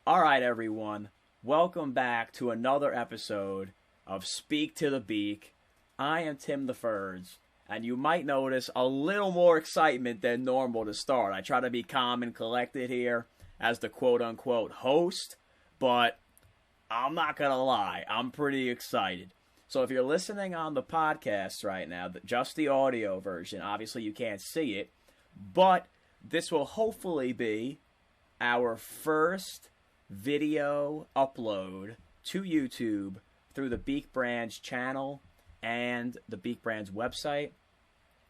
All right, everyone. Welcome back to another episode of Speak to the Beak. I am Tim the Ferds, and you might notice a little more excitement than normal to start. I try to be calm and collected here as the quote-unquote host, but I'm not going to lie. I'm pretty excited. So if you're listening on the podcast right now, just the audio version, obviously you can't see it, but this will hopefully be our first video upload to YouTube through the Beak Brands channel and the Beak Brands website.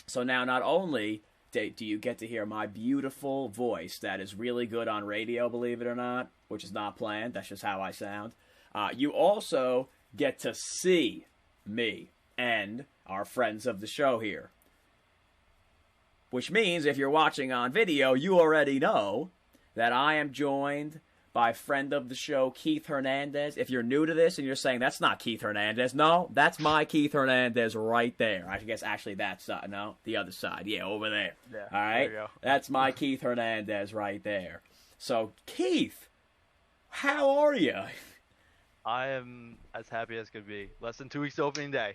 So now not only do you get to hear my beautiful voice that is really good on radio, believe it or not, which is not planned, that's just how I sound, you also get to see me and our friends of the show here. Which means if you're watching on video, you already know that I am joined by friend of the show, Keith Hernandez. If you're new to this and you're saying, that's not Keith Hernandez, no, that's my Keith Hernandez right there. I guess actually that side, no, the other side, yeah, over there. Yeah, all right, there you go. That's my Keith Hernandez right there. So, Keith, how are you? I am as happy as could be. Less than 2 weeks to opening day.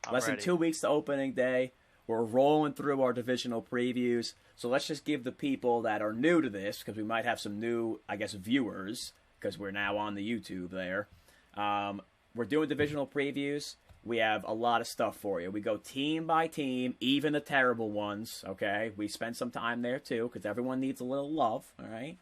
I'm Less ready. than 2 weeks to opening day. We're rolling through our divisional previews. So let's just give the people that are new to this, because we might have some new, I guess, viewers, because we're now on the YouTube there. We're doing divisional previews. We have a lot of stuff for you. We go team by team, even the terrible ones, okay? We spend some time there, too, because everyone needs a little love, all right?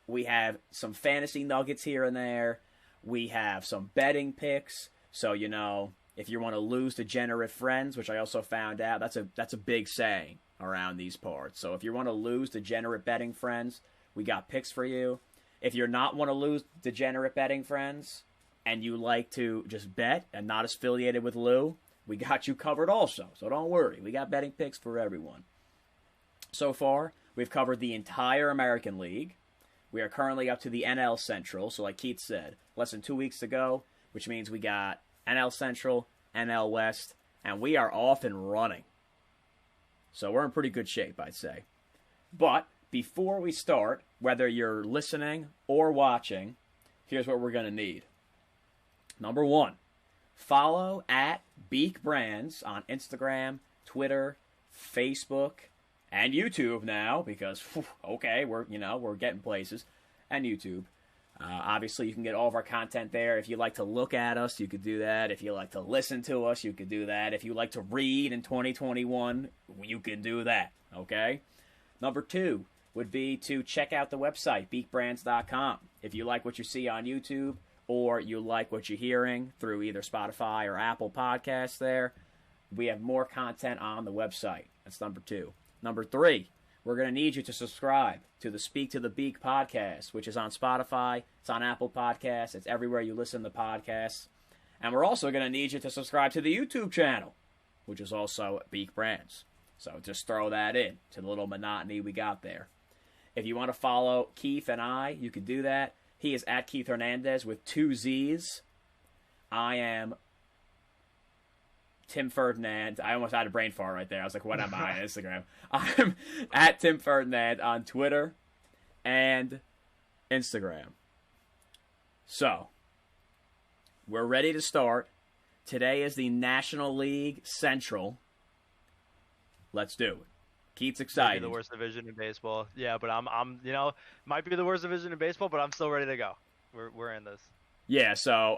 We have some fantasy nuggets here and there. We have some betting picks. So, you know, if you want to lose degenerate friends, which I also found out, that's a big saying around these parts. So if you want to lose degenerate betting friends, we got picks for you. If you're not want to lose degenerate betting friends and you like to just bet and not affiliated with Lou, we got you covered also. So don't worry. We got betting picks for everyone. So far, we've covered the entire American League. We are currently up to the NL Central. So like Keith said, less than 2 weeks to go, which means we got NL Central, NL West, and we are off and running. So we're in pretty good shape, I'd say. But before we start, whether you're listening or watching, here's what we're going to need. Number one, follow at Beak Brands on Instagram, Twitter, Facebook, and YouTube now, because, okay, we're getting places, and YouTube. Obviously, you can get all of our content there. If you like to look at us, you could do that. If you like to listen to us, you could do that. If you like to read in 2021, you can do that, okay? Number two would be to check out the website, beakbrands.com. If you like what you see on YouTube or you like what you're hearing through either Spotify or Apple Podcasts there, we have more content on the website. That's number two. Number three, we're going to need you to subscribe to the Speak to the Beak podcast, which is on Spotify, it's on Apple Podcasts, it's everywhere you listen to podcasts. And we're also going to need you to subscribe to the YouTube channel, which is also Beak Brands. So just throw that in to the little monotony we got there. If you want to follow Keith and I, you can do that. He is at Keith Hernandez with 2 Z's. I am Tim Ferdinand. I almost had a brain fart right there. I was like, what am I on Instagram? I'm at Tim Ferdinand on Twitter and Instagram. So, we're ready to start. Today is the National League Central. Let's do it. Keith's excited. Might be the worst division in baseball. Yeah, but I'm might be the worst division in baseball, but I'm still ready to go. We're in this. Yeah, so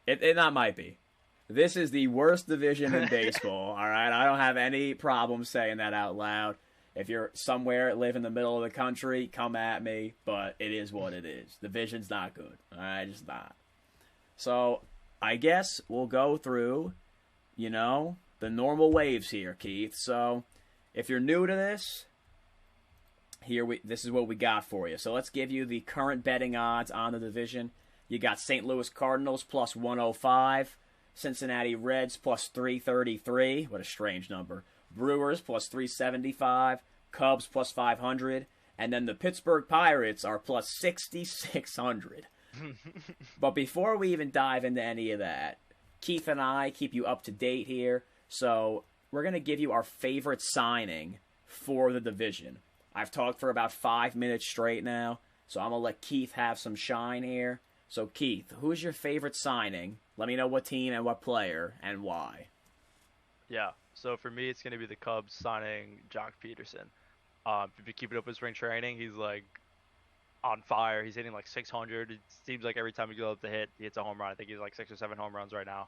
it not might be. This is the worst division in baseball, all right? I don't have any problem saying that out loud. If you're somewhere, live in the middle of the country, come at me, but it is what it is. Division's not good, all right? Just not. So, I guess we'll go through, the normal waves here, Keith. So, if you're new to this, this is what we got for you. So, let's give you the current betting odds on the division. You got St. Louis Cardinals plus 105. Cincinnati Reds plus 333. What a strange number. Brewers plus 375. Cubs plus 500. And then the Pittsburgh Pirates are plus 6,600. But before we even dive into any of that, Keith and I keep you up to date here. So we're going to give you our favorite signing for the division. I've talked for about 5 minutes straight now. So I'm going to let Keith have some shine here. So, Keith, who's your favorite signing? Let me know what team and what player and why. Yeah. So for me, it's going to be the Cubs signing Jock Peterson. If you keep it up with spring training, he's like on fire. He's hitting like 600. It seems like every time he goes up to hit, he hits a home run. I think he's like 6 or 7 home runs right now.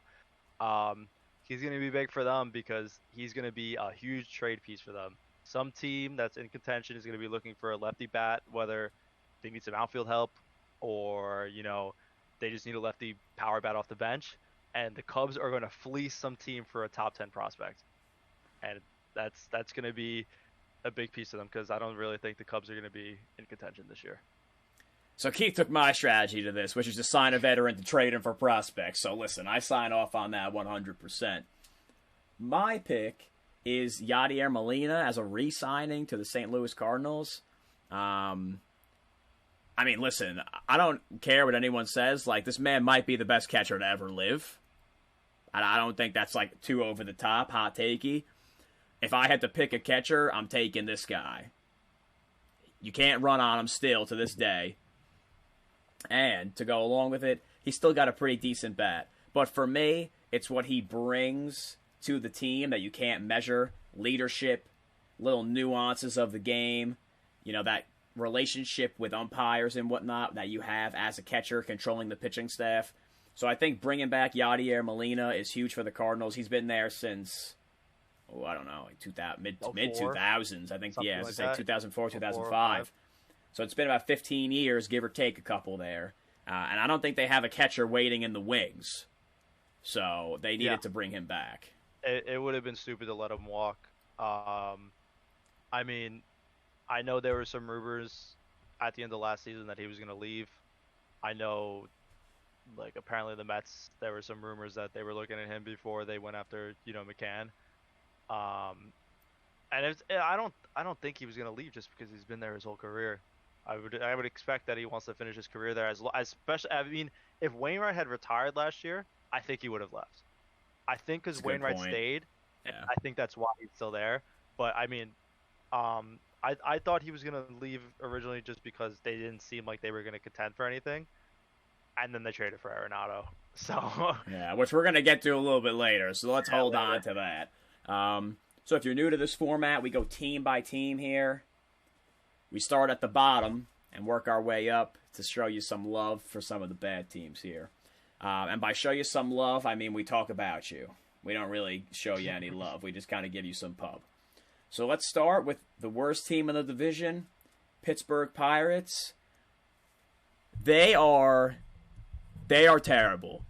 He's going to be big for them because he's going to be a huge trade piece for them. Some team that's in contention is going to be looking for a lefty bat, whether they need some outfield help or, they just need a lefty power bat off the bench. And the Cubs are going to fleece some team for a top 10 prospect. And that's going to be a big piece of them because I don't really think the Cubs are going to be in contention this year. So Keith took my strategy to this, which is to sign a veteran to trade him for prospects. So listen, I sign off on that 100%. My pick is Yadier Molina as a re-signing to the St. Louis Cardinals. Listen, I don't care what anyone says. Like, this man might be the best catcher to ever live. And I don't think that's, like, too over the top, hot takey. If I had to pick a catcher, I'm taking this guy. You can't run on him still to this day. And to go along with it, he's still got a pretty decent bat. But for me, it's what he brings to the team that you can't measure. Leadership, little nuances of the game, that relationship with umpires and whatnot that you have as a catcher controlling the pitching staff. So I think bringing back Yadier Molina is huge for the Cardinals. He's been there since, I don't know, like mid-2000s. I think, Something like 2004, 2005. So it's been about 15 years, give or take a couple there. And I don't think they have a catcher waiting in the wings. So they needed to bring him back. It would have been stupid to let him walk. I know there were some rumors at the end of last season that he was going to leave. I know, apparently the Mets, there were some rumors that they were looking at him before they went after, McCann. And I don't think he was going to leave just because he's been there his whole career. I would expect that he wants to finish his career there. Especially, if Wainwright had retired last year, I think he would have left. I think because Wainwright stayed, and I think that's why he's still there. But I thought he was gonna leave originally just because they didn't seem like they were gonna contend for anything, and then they traded for Arenado. So which we're gonna get to a little bit later. So let's hold on to that. So if you're new to this format, we go team by team here. We start at the bottom and work our way up to show you some love for some of the bad teams here. And by show you some love, I mean we talk about you. We don't really show you any love. We just kind of give you some pub. So let's start with the worst team in the division, Pittsburgh Pirates. They are terrible.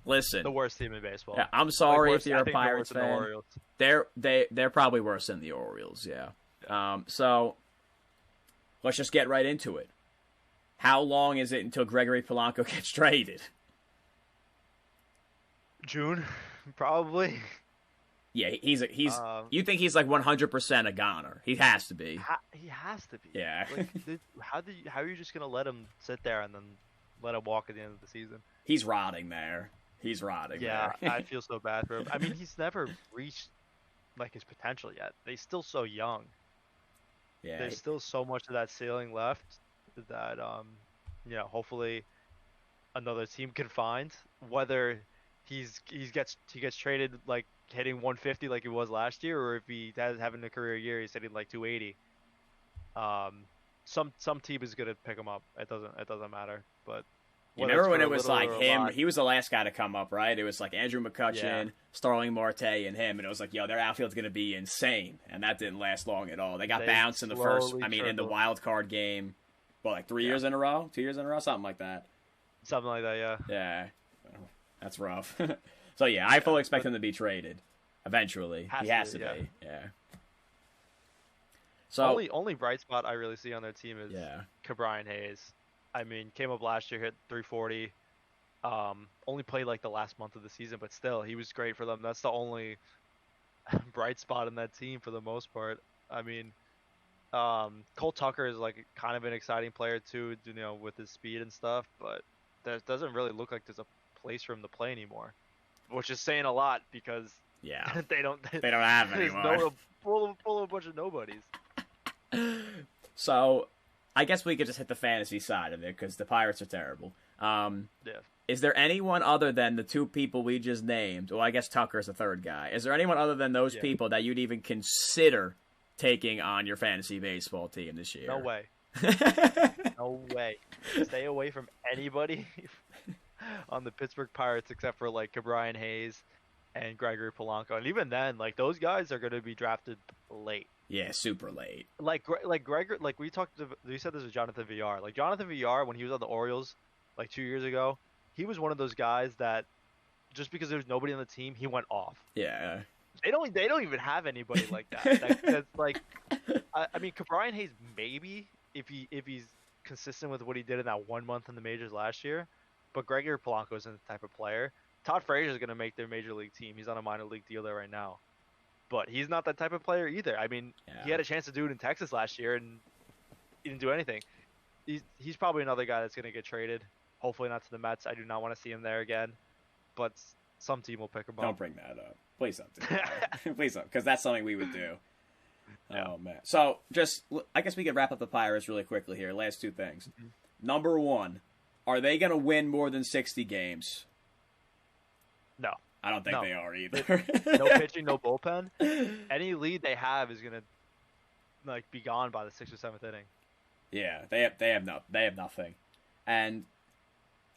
Listen. The worst team in baseball. Yeah, I'm sorry if you're a Pirates fan. They're probably worse than the Orioles, yeah. So let's just get right into it. How long is it until Gregory Polanco gets traded? June, probably. Yeah, he's. You think he's like 100% a goner? He has to be. He has to be. Yeah. How are you just gonna let him sit there and then let him walk at the end of the season? He's rotting there. Yeah, I feel so bad for him. I mean, he's never reached his potential yet. He's still so young. Yeah. There's still so much of that ceiling left that hopefully another team can find. Whether he gets traded hitting 150 like he was last year, or if he has having a career year, he's hitting 280. Some team is gonna pick him up. It doesn't matter. But you remember when it was him? He was the last guy to come up, right? It was Andrew McCutchen, Starling Marte, and him, and it was their outfield's gonna be insane, and that didn't last long at all. They got bounced in the first. In the wild card game. Well, 3 years in a row, 2 years in a row, something like that. Something like that, yeah. Yeah, that's rough. So I fully expect him to be traded eventually. He has to be. Yeah. So only bright spot I really see on their team is Ke'Bryan Hayes. I mean, came up last year, hit 340. Only played the last month of the season, but still, he was great for them. That's the only bright spot in that team for the most part. I mean, Cole Tucker is kind of an exciting player too, with his speed and stuff, but there doesn't really look like there's a place for him to play anymore, which is saying a lot because they don't have anyone. Full of a bunch of nobodies. So I guess we could just hit the fantasy side of it because the Pirates are terrible. Yeah. Is there anyone other than the two people we just named? Well, I guess Tucker's the third guy. Is there anyone other than those people that you'd even consider taking on your fantasy baseball team this year? No way. No way. Stay away from anybody on the Pittsburgh Pirates except for like Brian Hayes and Gregory Polanco. And even then, like those guys are going to be drafted late. Yeah, super late. Like Gregory, like we said this with Jonathan VR. Like Jonathan VR, when he was on the Orioles like 2 years ago, he was one of those guys that just because there's nobody on the team, he went off. Yeah. They don't even have anybody like that. That's like, I mean, Brian Hayes maybe if he's consistent with what he did in that 1 month in the majors last year, but Gregory Polanco isn't the type of player. Todd Frazier is going to make their major league team. He's on a minor league deal there right now, but he's not that type of player either. I mean, he had a chance to do it in Texas last year and he didn't do anything. He's probably another guy that's going to get traded. Hopefully not to the Mets. I do not want to see him there again, but some team will pick him up. Don't bring that up. Please don't do that. Please don't, because that's something we would do. Yeah. Oh, man. So, I guess we could wrap up the Pirates really quickly here. Last two things. Mm-hmm. Number one, are they going to win more than 60 games? No. I don't think they are either. No pitching, no bullpen. Any lead they have is going to like be gone by the 6th or 7th inning. Yeah, they have nothing. And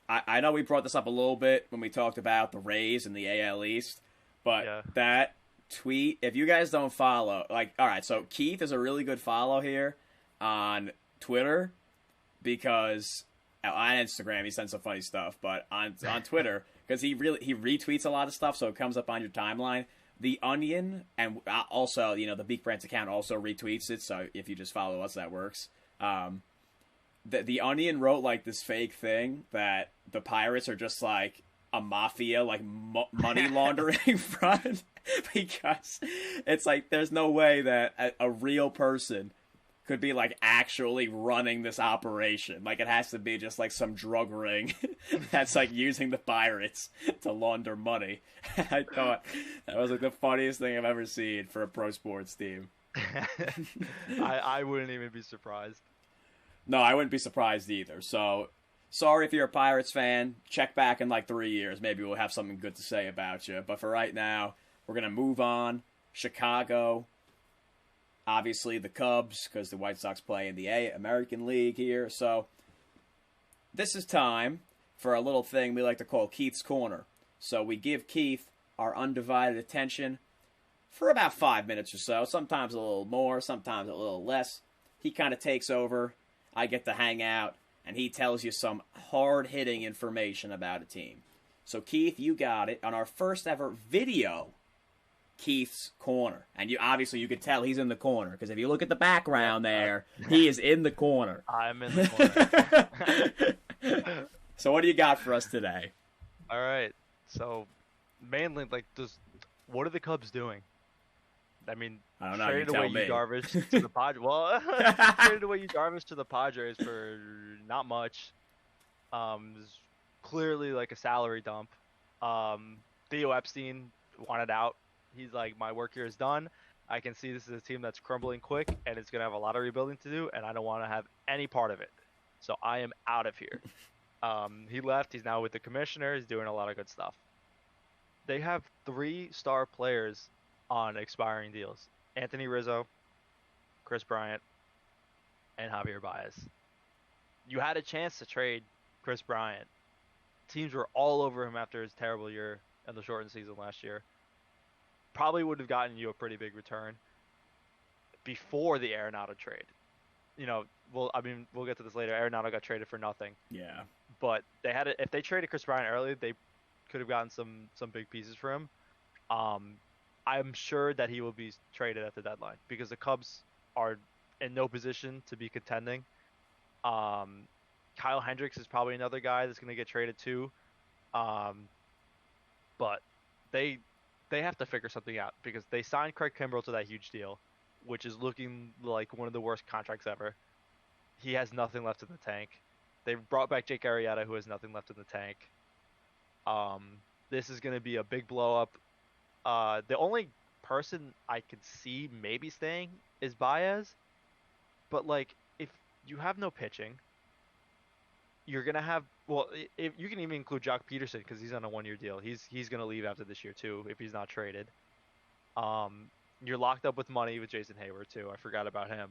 I know we brought this up a little bit when we talked about the Rays and the AL East, but that tweet, if you guys don't follow, like, all right, so Keith is a really good follow here on Twitter because on Instagram he sends some funny stuff, but on Twitter because he retweets a lot of stuff, so it comes up on your timeline. The Onion and also the Beak Brands account also retweets it, so if you just follow us, that works. The Onion wrote like this fake thing that the Pirates are just like a mafia, like money laundering front, because it's like there's no way that a real person could be like actually running this operation. Like it has to be just like some drug ring that's like using the Pirates to launder money. I thought that was like the funniest thing I've ever seen for a pro sports team. I wouldn't even be surprised. No, I wouldn't be surprised either. So, sorry if you're a Pirates fan. Check back in like 3 years. Maybe we'll have something good to say about you. But for right now, we're going to move on. Chicago. Obviously, the Cubs, because the White Sox play in the American League here. So, this is time for a little thing we like to call Keith's Corner. So, we give Keith our undivided attention for about 5 minutes or so. Sometimes a little more, sometimes a little less. He kind of takes over. I get to hang out, and he tells you some hard-hitting information about a team. So, Keith, you got it. On our first ever video, Keith's Corner. And you could tell he's in the corner, because if you look at the background there, he is in the corner. I'm in the corner. So what do you got for us today? All right. So, mainly, what are the Cubs doing? I mean, I don't know. Traded away Yu Darvish to the Padres. Well, traded away Yu Darvish to the Padres for not much. Clearly like a salary dump. Theo Epstein wanted out. He's like, my work here is done. I can see this is a team that's crumbling quick, and it's gonna have a lot of rebuilding to do, and I don't want to have any part of it. So I am out of here. He left. He's now with the commissioner. He's doing a lot of good stuff. They have 3 star players on expiring deals: Anthony Rizzo, Chris Bryant, and Javy Baez. You had a chance to trade Chris Bryant. Teams were all over him after his terrible year in the shortened season last year. Probably would have gotten you a pretty big return before the Arenado trade. We'll get to this later. Arenado got traded for nothing. Yeah. But if they traded Chris Bryant early, they could have gotten some big pieces for him. I'm sure that he will be traded at the deadline because the Cubs are in no position to be contending. Kyle Hendricks is probably another guy that's going to get traded too. But they have to figure something out because they signed Craig Kimbrell to that huge deal, which is looking like one of the worst contracts ever. He has nothing left in the tank. They brought back Jake Arrieta, who has nothing left in the tank. This is going to be a big blow up. The only person I could see maybe staying is Baez, but like you have no pitching. You're gonna have if you can even include Jock Peterson because he's on a 1-year deal. He's gonna leave after this year too if he's not traded. You're locked up with money with Jason Hayward too. I forgot about him.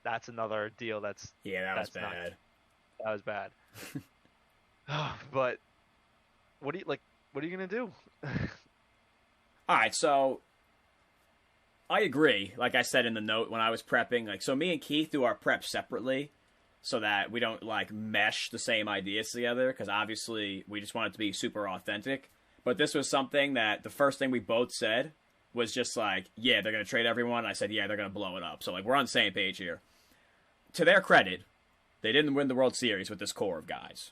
That's another deal. That was bad. That was bad. But what are you gonna do? All right, so I agree. Like I said in the note when I was prepping, like so me and Keith do our prep separately so that we don't like mesh the same ideas together because obviously we just want it to be super authentic. But this was something that the first thing we both said was just like, yeah, they're going to trade everyone. I said, yeah, they're going to blow it up. So like we're on the same page here. To their credit, they didn't win the World Series with this core of guys.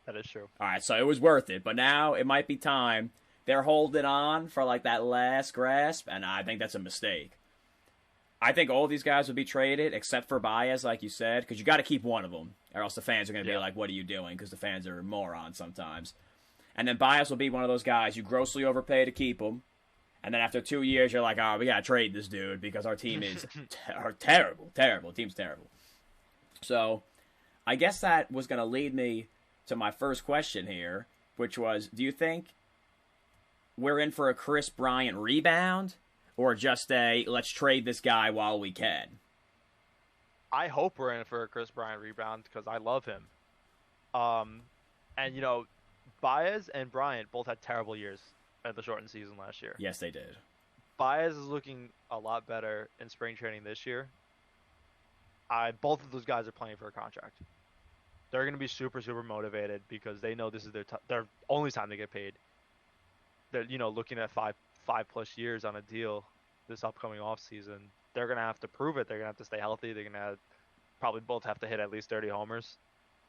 That is true. All right, so it was worth it. But now it might be time. They're holding on for like that last grasp, and I think that's a mistake. I think all these guys would be traded, except for Baez, like you said, because you got to keep one of them, or else the fans are going to be like, what are you doing? Because the fans are morons sometimes. And then Baez will be one of those guys you grossly overpay to keep him, and then after 2 years, you're like, oh, we got to trade this dude because our team is terrible. The team's terrible. So I guess that was going to lead me to my first question here, which was, do you think we're in for a Chris Bryant rebound? Or just let's trade this guy while we can? I hope we're in for a Chris Bryant rebound because I love him. And, Baez and Bryant both had terrible years at the shortened season last year. Yes, they did. Baez is looking a lot better in spring training this year. Both of those guys are playing for a contract. They're going to be super, super motivated because they know this is their only time to get paid. They're, looking at five plus years on a deal this upcoming offseason. They're going to have to prove it. They're going to have to stay healthy. They're going to probably both have to hit at least 30 homers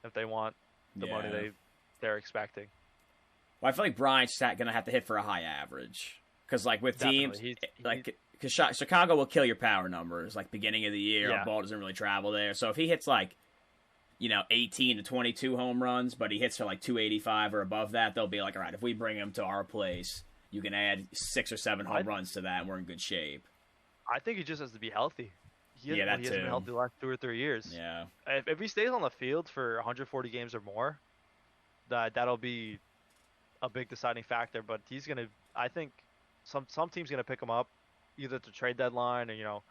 if they want the money they're expecting. Well, I feel like Bryant's going to have to hit for a high average. Because, like, with teams, because Chicago will kill your power numbers, like, beginning of the year. Yeah. The ball doesn't really travel there. So if he hits, 18 to 22 home runs, but he hits for, 285 or above that, they'll be like, all right, if we bring him to our place, you can add 6 or 7 home runs to that, and we're in good shape. I think he just has to be healthy. He hasn't been healthy the last 2 or 3 years. Yeah. If he stays on the field for 140 games or more, that'll be a big deciding factor. But he's gonna. I think some team's gonna pick him up, either at the trade deadline or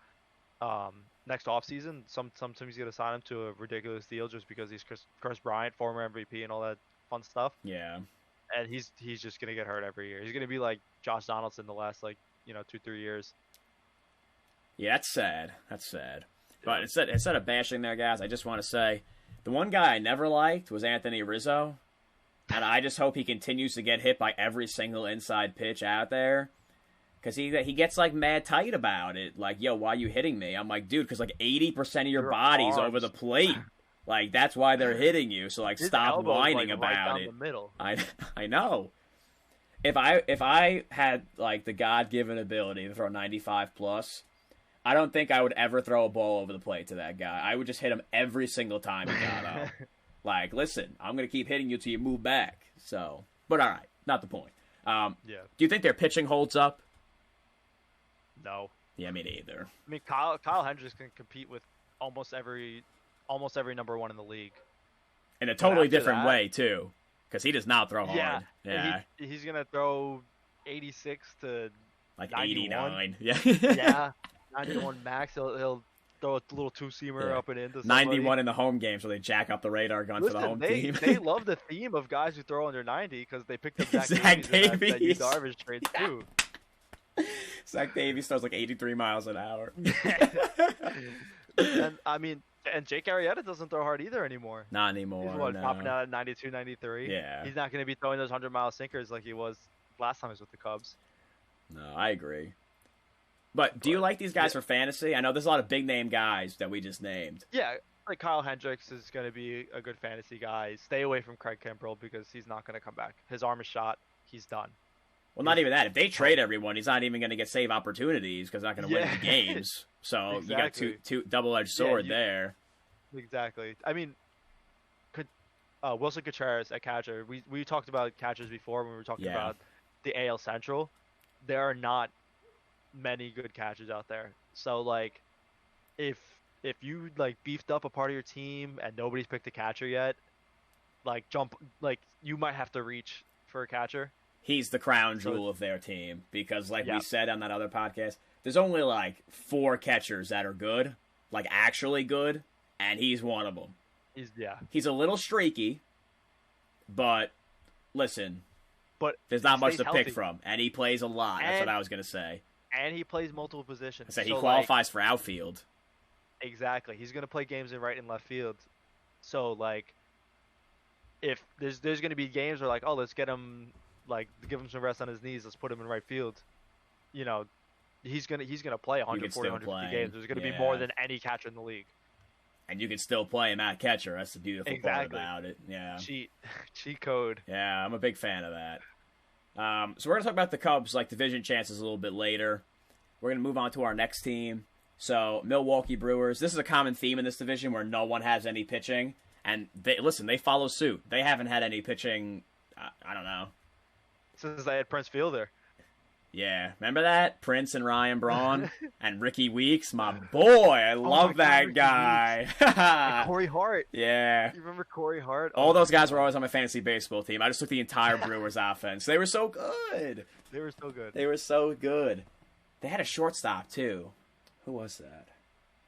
next offseason. Some team's gonna sign him to a ridiculous deal just because he's Chris Bryant, former MVP, and all that fun stuff. Yeah. And he's just gonna get hurt every year. He's gonna be like Josh Donaldson the last 2-3 years. Yeah, that's sad. But instead of bashing their guys, I just want to say the one guy I never liked was Anthony Rizzo, and I just hope he continues to get hit by every single inside pitch out there, because he gets mad tight about it. Like, yo, why are you hitting me? I'm like, dude, because 80% of your body's over the plate. That's why they're hitting you. So stop whining about right down it. The middle. I know. If I had the God-given ability to throw 95 plus, I don't think I would ever throw a ball over the plate to that guy. I would just hit him every single time he got up. Listen, I'm gonna keep hitting you till you move back. So, but all right, not the point. Yeah. Do you think their pitching holds up? No. Yeah, me neither. I mean, Kyle Hendricks can compete with almost every number one in the league. In a totally different way, too. Because he does not throw hard. Yeah. He's going to throw 86 to 89. Yeah. Yeah. 91 max. He'll throw a little two-seamer up and into somebody. 91 in the home game, so they jack up the radar gun for the home team. They love the theme of guys who throw under 90 because they picked up Zach Davies. That Yu Darvish trade, too. Zach Davies throws 83 miles an hour. And Jake Arrieta doesn't throw hard either anymore. Not anymore. He's popping out at 92, 93. Yeah. He's not going to be throwing those 100-mile sinkers like he was last time he was with the Cubs. No, I agree. But do you like these guys for fantasy? I know there's a lot of big-name guys that we just named. Yeah, Kyle Hendricks is going to be a good fantasy guy. Stay away from Craig Kimbrell because he's not going to come back. His arm is shot. He's done. Well, not even that. If they trade everyone, he's not even going to get save opportunities because he's not going to win the games. So exactly. You got two double-edged sword there. Exactly. I mean, Wilson Contreras at catcher. We talked about catchers before when we were talking about the AL Central. There are not many good catchers out there. So if if you like beefed up a part of your team and nobody's picked a catcher yet, you might have to reach for a catcher. He's the crown jewel of their team because, like we said on that other podcast, there's only like 4 catchers that are good, like actually good, and he's one of them. He's a little streaky, but listen, there's not much to pick from, and he plays a lot. That's what I was gonna say. And he plays multiple positions. So he qualifies for outfield. Exactly. He's gonna play games in right and left field. So like, if there's gonna be games where like, oh, let's get him, like, give him some rest on his knees. Let's put him in right field. You know, he's gonna play 140, 150 games. There's gonna be more than any catcher in the league. And you can still play him at catcher. That's the beautiful part about it. Yeah. Cheat code. Yeah, I'm a big fan of that. So we're going to talk about the Cubs' like division chances a little bit later. We're going to move on to our next team. So Milwaukee Brewers. This is a common theme in this division where no one has any pitching. And they follow suit. They haven't had any pitching, I don't know. Since they had Prince Fielder. Yeah, remember that? Prince and Ryan Braun and Ricky Weeks, my boy. I love that guy. And Corey Hart. Yeah. You remember Corey Hart? All those guys were always on my fantasy baseball team. I just took the entire Brewers offense. They were so good. They were so good. They were so good. They had a shortstop, too. Who was that?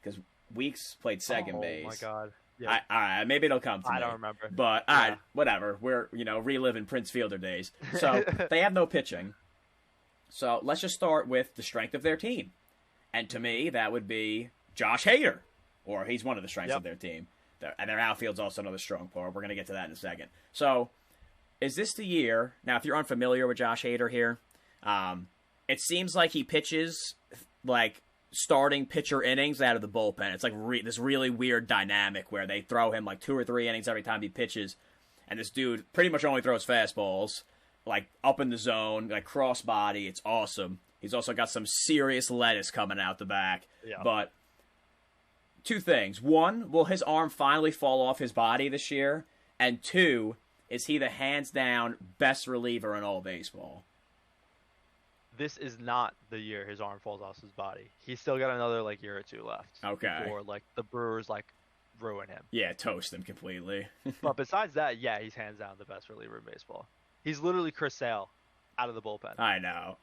Because Weeks played second base. Oh, my God. Yeah. All right, maybe it'll come to me. I don't remember. But, all right, whatever. We're, reliving Prince Fielder days. So, they have no pitching. So let's just start with the strength of their team. And to me, that would be Josh Hader. Or he's one of the strengths of their team. And their outfield's also another strong part. We're going to get to that in a second. So is this the year? Now, if you're unfamiliar with Josh Hader here, it seems like he pitches like starting pitcher innings out of the bullpen. It's like this really weird dynamic where they throw him like 2 or 3 innings every time he pitches. And this dude pretty much only throws fastballs. Like, up in the zone, like, cross body. It's awesome. He's also got some serious lettuce coming out the back. Yeah. But 2 things. 1, will his arm finally fall off his body this year? And 2, is he the hands-down best reliever in all baseball? This is not the year his arm falls off his body. He's still got another, like, year or 2 left. Okay. Before, like, the Brewers, like, ruin him. Yeah, toast him completely. But besides that, yeah, he's hands-down the best reliever in baseball. He's literally Chris Sale out of the bullpen. I know.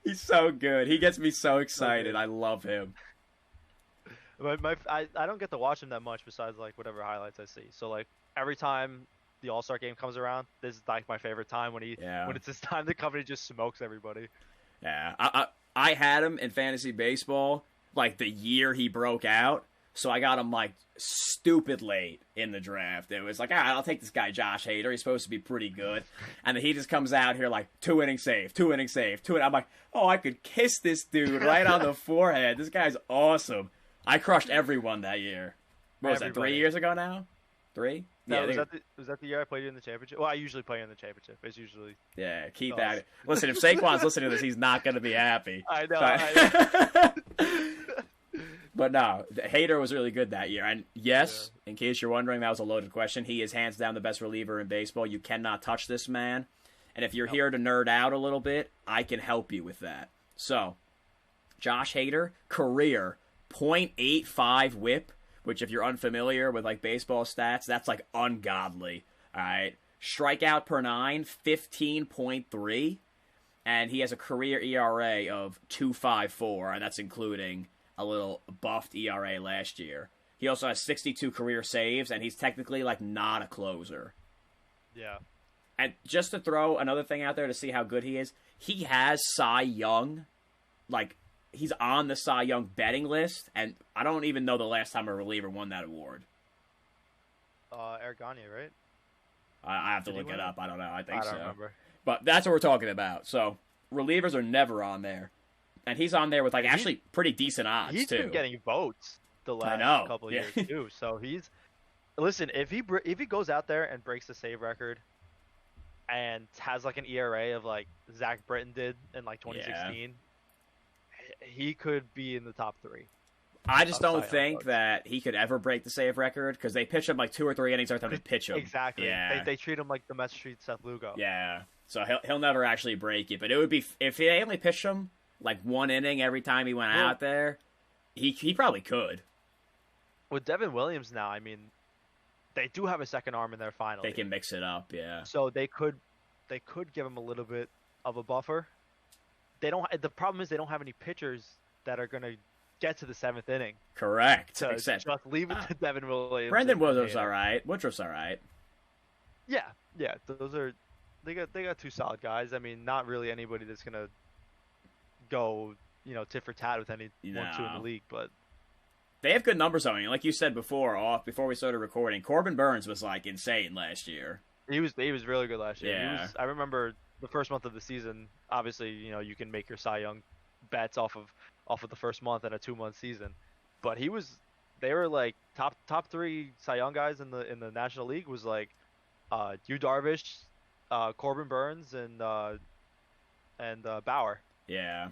He's so good. He gets me so excited. I love him. But I don't get to watch him that much besides like whatever highlights I see. So like every time the All-Star game comes around, this is like my favorite time when it's his time to come and he just smokes everybody. Yeah. I had him in fantasy baseball like the year he broke out. So I got him, like, stupid late in the draft. It was like, all right, I'll take this guy, Josh Hader. He's supposed to be pretty good. And then he just comes out here, like, 2 innings save. I'm like, oh, I could kiss this dude right on the forehead. This guy's awesome. I crushed everyone that year. What was that, 3 years ago now? 3? No, was that the year I played you in the championship? Well, I usually play you in the championship. It's usually... Yeah, keep that. Listen, if Saquon's listening to this, he's not going to be happy. I know. But no, Hader was really good that year. And yes, in case you're wondering, that was a loaded question. He is hands down the best reliever in baseball. You cannot touch this man. And if you're here to nerd out a little bit, I can help you with that. So, Josh Hader, career .85 whip, which if you're unfamiliar with like baseball stats, that's like ungodly. All right. Strikeout per 9, 15.3. And he has a career ERA of 2.54, and that's including a little buffed ERA last year. He also has 62 career saves, and he's technically, like, not a closer. Yeah. And just to throw another thing out there to see how good he is, he has Cy Young. Like, he's on the Cy Young betting list, and I don't even know the last time a reliever won that award. Eric Gagne, right? I have to look it up. I don't know. I think so. I don't remember. But that's what we're talking about. So, relievers are never on there. And he's on there with, like, actually pretty decent odds, he's too. He's been getting votes the last couple of years, too. So, listen, if he goes out there and breaks the save record and has, like, an ERA of, like, Zach Britton did in, like, 2016, he could be in the top 3. I just don't think that he could ever break the save record because they pitch him, like, 2 or 3 innings every time they pitch him. Exactly. Yeah. They treat him like the Mets treat Seth Lugo. Yeah. So he'll never actually break it. But it would be, if they only pitched him like 1 inning every time he went out there, He probably could. With Devin Williams now, I mean, they do have a second arm in there finally. They can mix it up, yeah. So they could give him a little bit of a buffer. They don't. The problem is they don't have any pitchers that are gonna get to the 7th inning. Correct. So just leave it to Devin Williams. Brendan Woodruff's all right. Woodruff's all right. Yeah. Those are they got 2 solid guys. I mean, not really anybody that's gonna go tit for tat with any 1-2 in the league, but they have good numbers on you. Like you said before we started recording, Corbin Burns was like insane last year. He was really good last year. Yeah. I remember the first month of the season. Obviously, you can make your Cy Young bets off of the first month and a 2-month season, but they were like top 3 Cy Young guys in the National League was like Yu Darvish, Corbin Burns, and Bauer. Yeah.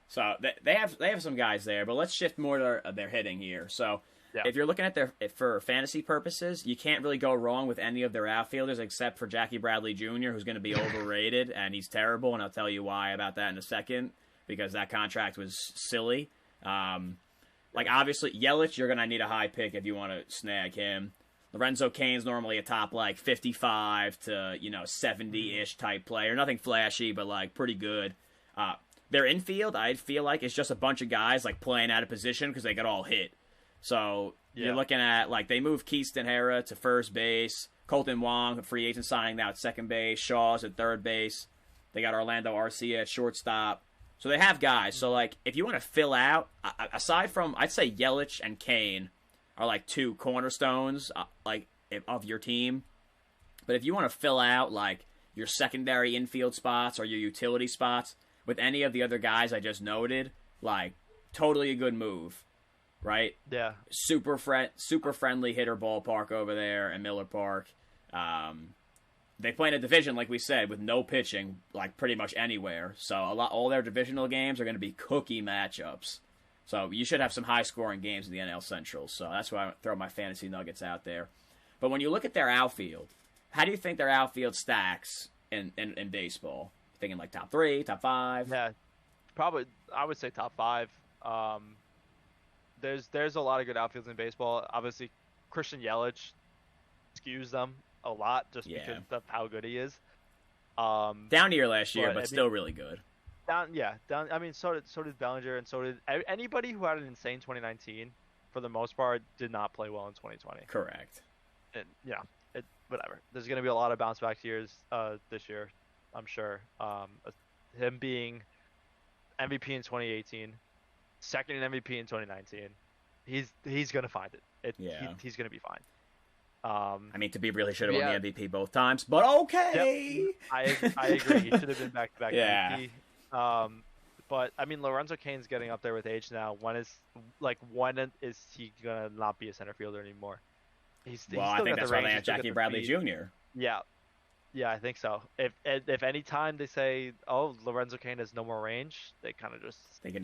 So they have some guys there, but let's shift more to their hitting here. So if you're looking at for fantasy purposes, you can't really go wrong with any of their outfielders except for Jackie Bradley Jr., who's going to be overrated, and he's terrible, and I'll tell you why about that in a second, because that contract was silly. Obviously, Yelich, you're going to need a high pick if you want to snag him. Lorenzo Kane's normally a top, 55 to, 70-ish type player. Nothing flashy, but, pretty good. Their infield, I feel like, is just a bunch of guys, playing out of position because they get all hit. So you're looking at, they moved Keith Hernandez to first base, Colton Wong, a free agent signing now at second base, Shaw's at third base. They got Orlando Arcia at shortstop. So they have guys. So, if you want to fill out, aside from, I'd say Yelich and Kane are, 2 cornerstones, of your team. But if you want to fill out, your secondary infield spots or your utility spots with any of the other guys I just noted, totally a good move, right? Yeah. Super friendly hitter ballpark over there in Miller Park. They play in a division, like we said, with no pitching, pretty much anywhere. So all their divisional games are going to be cookie matchups. So you should have some high-scoring games in the NL Central. So that's why I throw my fantasy nuggets out there. But when you look at their outfield, how do you think their outfield stacks in baseball? Thinking top 3, top 5? Yeah, probably. I would say top 5. There's a lot of good outfields in baseball. Obviously, Christian Yelich skews them a lot just because of how good he is. Down year last year, but still really good. Down. I mean, so did Bellinger, and so did anybody who had an insane 2019. For the most part, did not play well in 2020. Correct. And whatever. There's going to be a lot of bounce back years this year, I'm sure. Him being MVP in 2018, second in MVP in 2019, he's going to find it. He's going to be fine. I mean, to be really should have won the MVP both times, but okay. Yep. I agree. He should have been back-to-back MVP. But I mean, Lorenzo Kane's getting up there with age now. When is he gonna not be a center fielder anymore? I think that's why they have Jackie Bradley Jr. Yeah, I think so. If any time they say, "Oh, Lorenzo Kane has no more range," they kind of just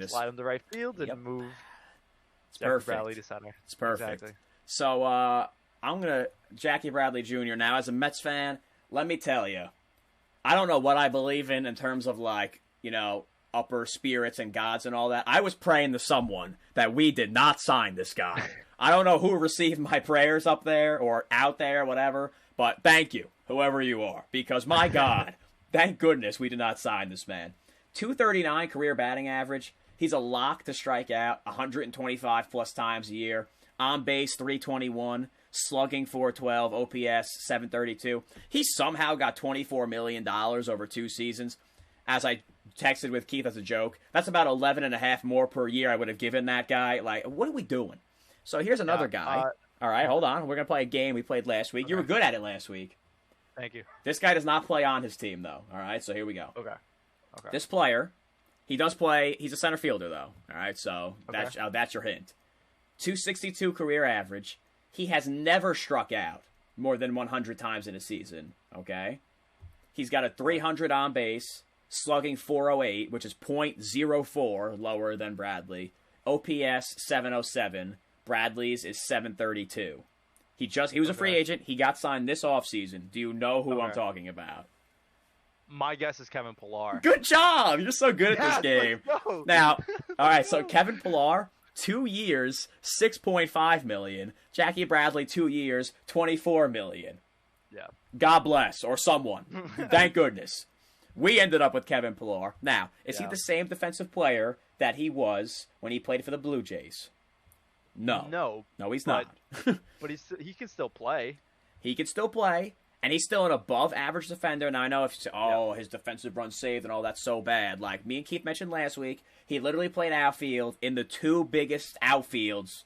slide him to right field and move Jackie Bradley to center. It's perfect. Exactly. So I'm gonna Jackie Bradley Jr. Now, as a Mets fan, let me tell you, I don't know what I believe in terms of upper spirits and gods and all that. I was praying to someone that we did not sign this guy. I don't know who received my prayers up there or out there, whatever, but thank you, whoever you are, because my God, thank goodness we did not sign this man. 239 career batting average. He's a lock to strike out 125 plus times a year. On base 321, slugging 412, OPS 732. He somehow got $24 million over 2 seasons. As I texted with Keith as a joke, that's about 11.5 more per year I would have given that guy. What are we doing? So here's another guy. All right, hold on. We're going to play a game we played last week. Okay. You were good at it last week. Thank you. This guy does not play on his team, though. All right, so here we go. Okay. This player, he does play. He's a center fielder, though. All right, so that's your hint. 262 career average. He has never struck out more than 100 times in a season, okay? He's got a 300 on base, slugging 408, which is .04 lower than Bradley. OPS 707. Bradley's is 732. He was a free agent. He got signed this offseason. Do you know who I'm talking about? My guess is Kevin Pilar. Good job! You're so good at this game. Now, all right, so Kevin Pilar, 2 years, $6.5 million. Jackie Bradley, 2 years, $24 million. Yeah. God bless, or someone. Thank goodness. We ended up with Kevin Pilar. Now, is he the same defensive player that he was when he played for the Blue Jays? No, he's not. But he can still play. He can still play, and he's still an above-average defender. Now, I know if you say, his defensive run saved and all that's so bad. Like me and Keith mentioned last week, he literally played outfield in the 2 biggest outfields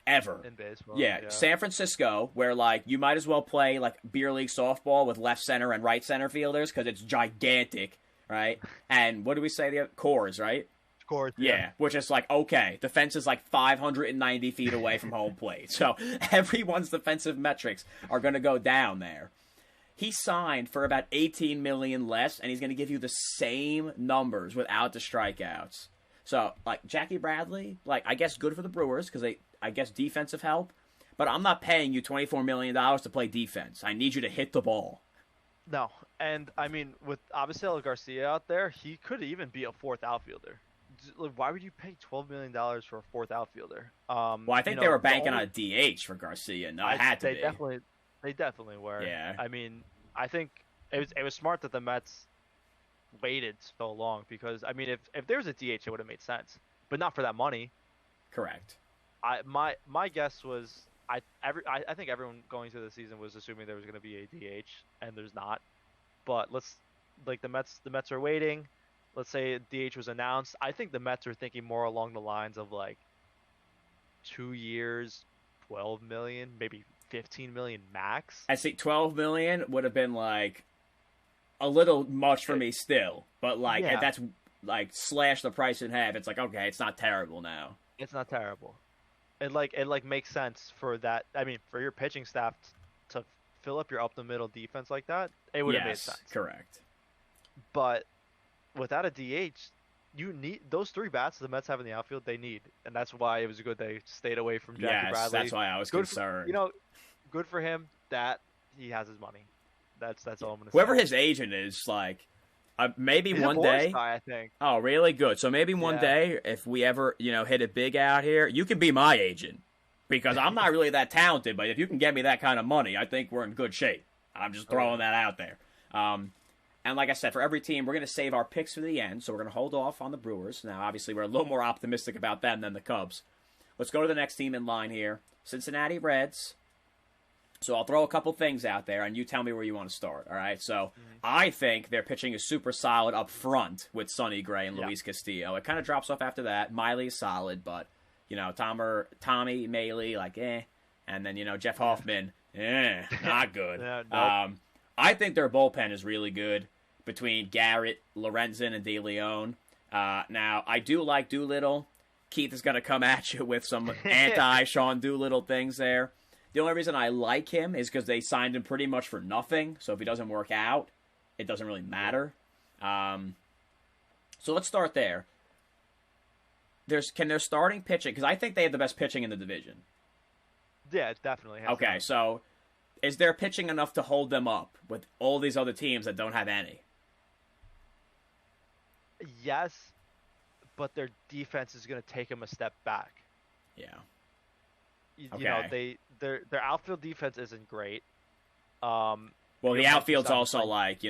ever. In baseball. Yeah, San Francisco, where, like, you might as well play, like, beer league softball with left center and right center fielders because it's gigantic, right? And what do we say? The Coors, right? Coors, yeah, which is like, okay, the fence is like 590 feet away from home plate. So everyone's defensive metrics are going to go down there. He signed for about $18 million less, and he's going to give you the same numbers without the strikeouts. So, like, Jackie Bradley, like, I guess good for the Brewers because I guess defensive help. But I'm not paying you $24 million to play defense. I need you to hit the ball. No, and, I mean, with Avisail Garcia out there, he could even be a 4th outfielder. Why would you pay $12 million for a 4th outfielder? Well, I think they were banking on a DH for Garcia. No, it had to be. They definitely were. Yeah. I mean, I think it was smart that the Mets waited so long because, I mean, if there was a DH, it would have made sense, but not for that money. Correct. My guess was I think everyone going through the season was assuming there was going to be a DH, and there's not. But the Mets are waiting. Let's say DH was announced. I think the Mets are thinking more along the lines of like 2 years, 12 million, maybe 15 million max. I think 12 million would have been like a little much for me still, but like that's like slash the price in half. It's like, okay, it's not terrible now. It's not terrible. It makes sense for that. I mean, for your pitching staff to fill up your up the middle defense like that, it would have made sense. Correct. But without a DH, you need those 3 bats the Mets have in the outfield. They need, and that's why it was good they stayed away from Jackie Bradley. That's why I was concerned. Good for him that he has his money. That's all I'm gonna say. Whoever his agent is, like, maybe He's one a Boris day. guy, I think. Oh, really? Good. So maybe one day, if we ever hit it big out here, you can be my agent because I'm not really that talented. But if you can get me that kind of money, I think we're in good shape. I'm just throwing that out there. And like I said, for every team, we're going to save our picks for the end, so we're going to hold off on the Brewers. Now, obviously, we're a little more optimistic about them than the Cubs. Let's go to the next team in line here, Cincinnati Reds. So I'll throw a couple things out there, and you tell me where you want to start, all right? So I think their pitching is super solid up front with Sonny Gray and Luis Castillo. It kind of drops off after that. Miley is solid, but, Tommy, Maile, like, eh. And then, Jeff Hoffman, not good. Nope. I think their bullpen is really good between Garrett, Lorenzen, and De Leon. Now, I do like Doolittle. Keith is going to come at you with some anti-Sean Doolittle things there. The only reason I like him is because they signed him pretty much for nothing. So if he doesn't work out, it doesn't really matter. So let's start there. Can their starting pitching, because I think they have the best pitching in the division. Yeah, definitely. Okay, so is their pitching enough to hold them up with all these other teams that don't have any? Yes, but their defense is going to take them a step back. Yeah. Their outfield defense isn't great. Well, the outfield's also like,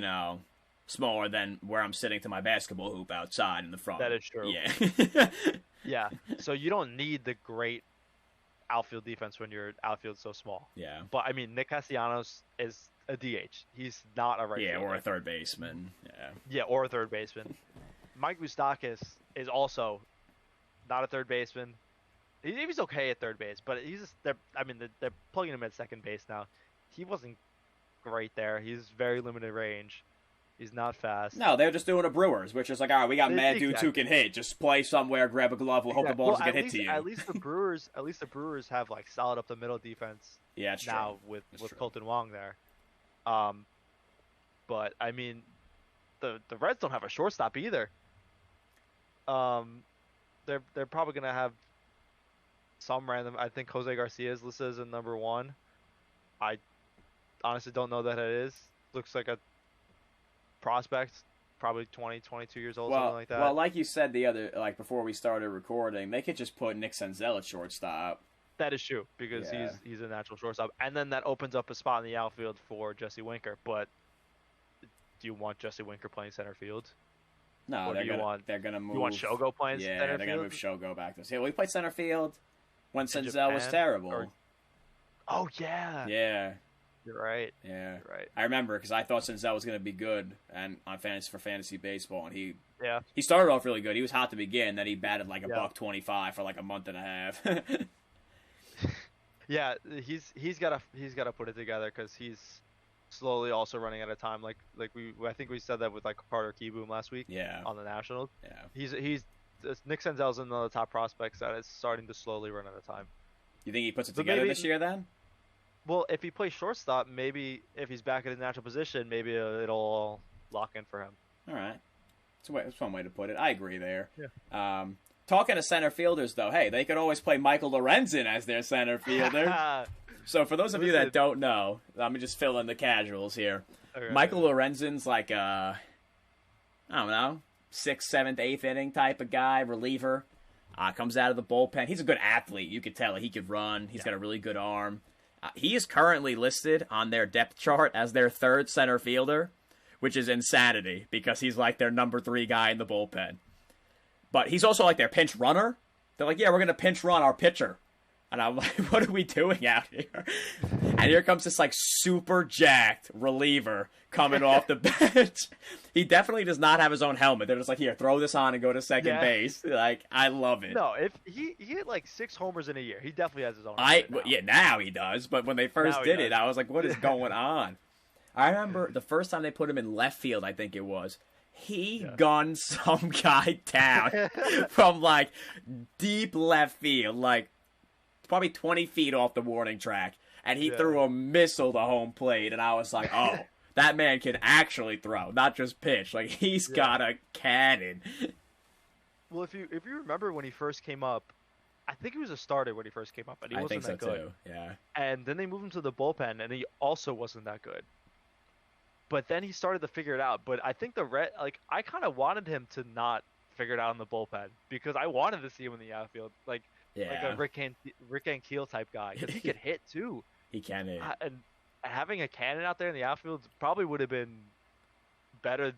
smaller than where I'm sitting to my basketball hoop outside in the front. That is true. Yeah. Yeah. So you don't need the great outfield defense when your outfield's so small. Yeah. But I mean, Nick Castellanos is a DH. He's not a right fielder. Or a third baseman. Yeah. Yeah, or a third baseman. Mike Moustakas is also not a third baseman. He's okay at third base, but they're plugging him at second base now. He wasn't great there. He's very limited range. He's not fast. No, they're just doing a Brewers, which is like, all right, we got mad dudes who can hit. Just play somewhere, grab a glove, we'll hope the ball doesn't get hit to you. At least the Brewers have like solid up the middle defense. Yeah, that's now true. with Colton Wong there. But I mean, the Reds don't have a shortstop either. They're probably gonna have some random. I think Jose Garcia is listed as a number 1. I honestly don't know that it is. Looks like a prospect probably 20, 22 years old, Well, something like that. well, like you said before we started recording, they could just put Nick Senzel at shortstop. That is true because Yeah. he's a natural shortstop, and then that opens up a spot in the outfield for Jesse Winker. But do you want Jesse Winker playing center field? No, Or they're do you gonna move. You want Shogo playing Yeah, center they're field? gonna move Shogo back to. Yeah, we played center field when Senzel was Japan, terrible. or- Oh yeah. Yeah, You're right. yeah. You're right. I remember because I thought Senzel was gonna be good and on fantasy baseball, and he Yeah. started off really good. He was hot to begin, then he batted like a Yeah. $125 for like a month and a half. Yeah, he's got to put it together because he's slowly also running out of time. I think we said that with like Carter Keyboom last week. Yeah. On the Nationals. Yeah. He's Nick Senzel's another top prospects that is starting to slowly run out of time. You think he puts it But together maybe- this year then? Well, if he plays shortstop, maybe if he's back in his natural position, maybe it'll all lock in for him. All right. That's one way to put it. I agree there. Yeah. Talking to center fielders, though, hey, they could always play Michael Lorenzen as their center fielder. So for those of you that don't know, let me just fill in the casuals here. Okay. Michael Lorenzen's like a, I don't know, 6th, 7th, 8th inning type of guy, reliever. Comes out of the bullpen. He's a good athlete. You could tell he could run. He's got a really good arm. He is currently listed on their depth chart as their 3rd center fielder, which is insanity because he's like their number 3 guy in the bullpen. But he's also like their pinch runner. They're like, yeah, we're going to pinch run our pitcher. And I'm like, what are we doing out here? And here comes this like super jacked reliever coming off the bench. He definitely does not have his own helmet. They're just like, here, throw this on and go to second base. Like, I love it. No, if he hit like 6 homers in a year, he definitely has his own. Now he does. But when they first did it, I was like, what is going on? I remember the first time they put him in left field, I think it was. He gunned some guy down from like deep left field, like probably 20 feet off the warning track, and he threw a missile to home plate, and I was like, oh, that man can actually throw, not just pitch. Like, he's got a cannon. Well, if you remember when he first came up, I think he was a starter when he first came up, but he wasn't that good. I think so too, yeah. And then they moved him to the bullpen, and he also wasn't that good. But then he started to figure it out. But I think I kind of wanted him to not figure it out in the bullpen because I wanted to see him in the outfield, like a Rick Ankiel type guy, because he could hit too. He can hit. And having a cannon out there in the outfield probably would have been better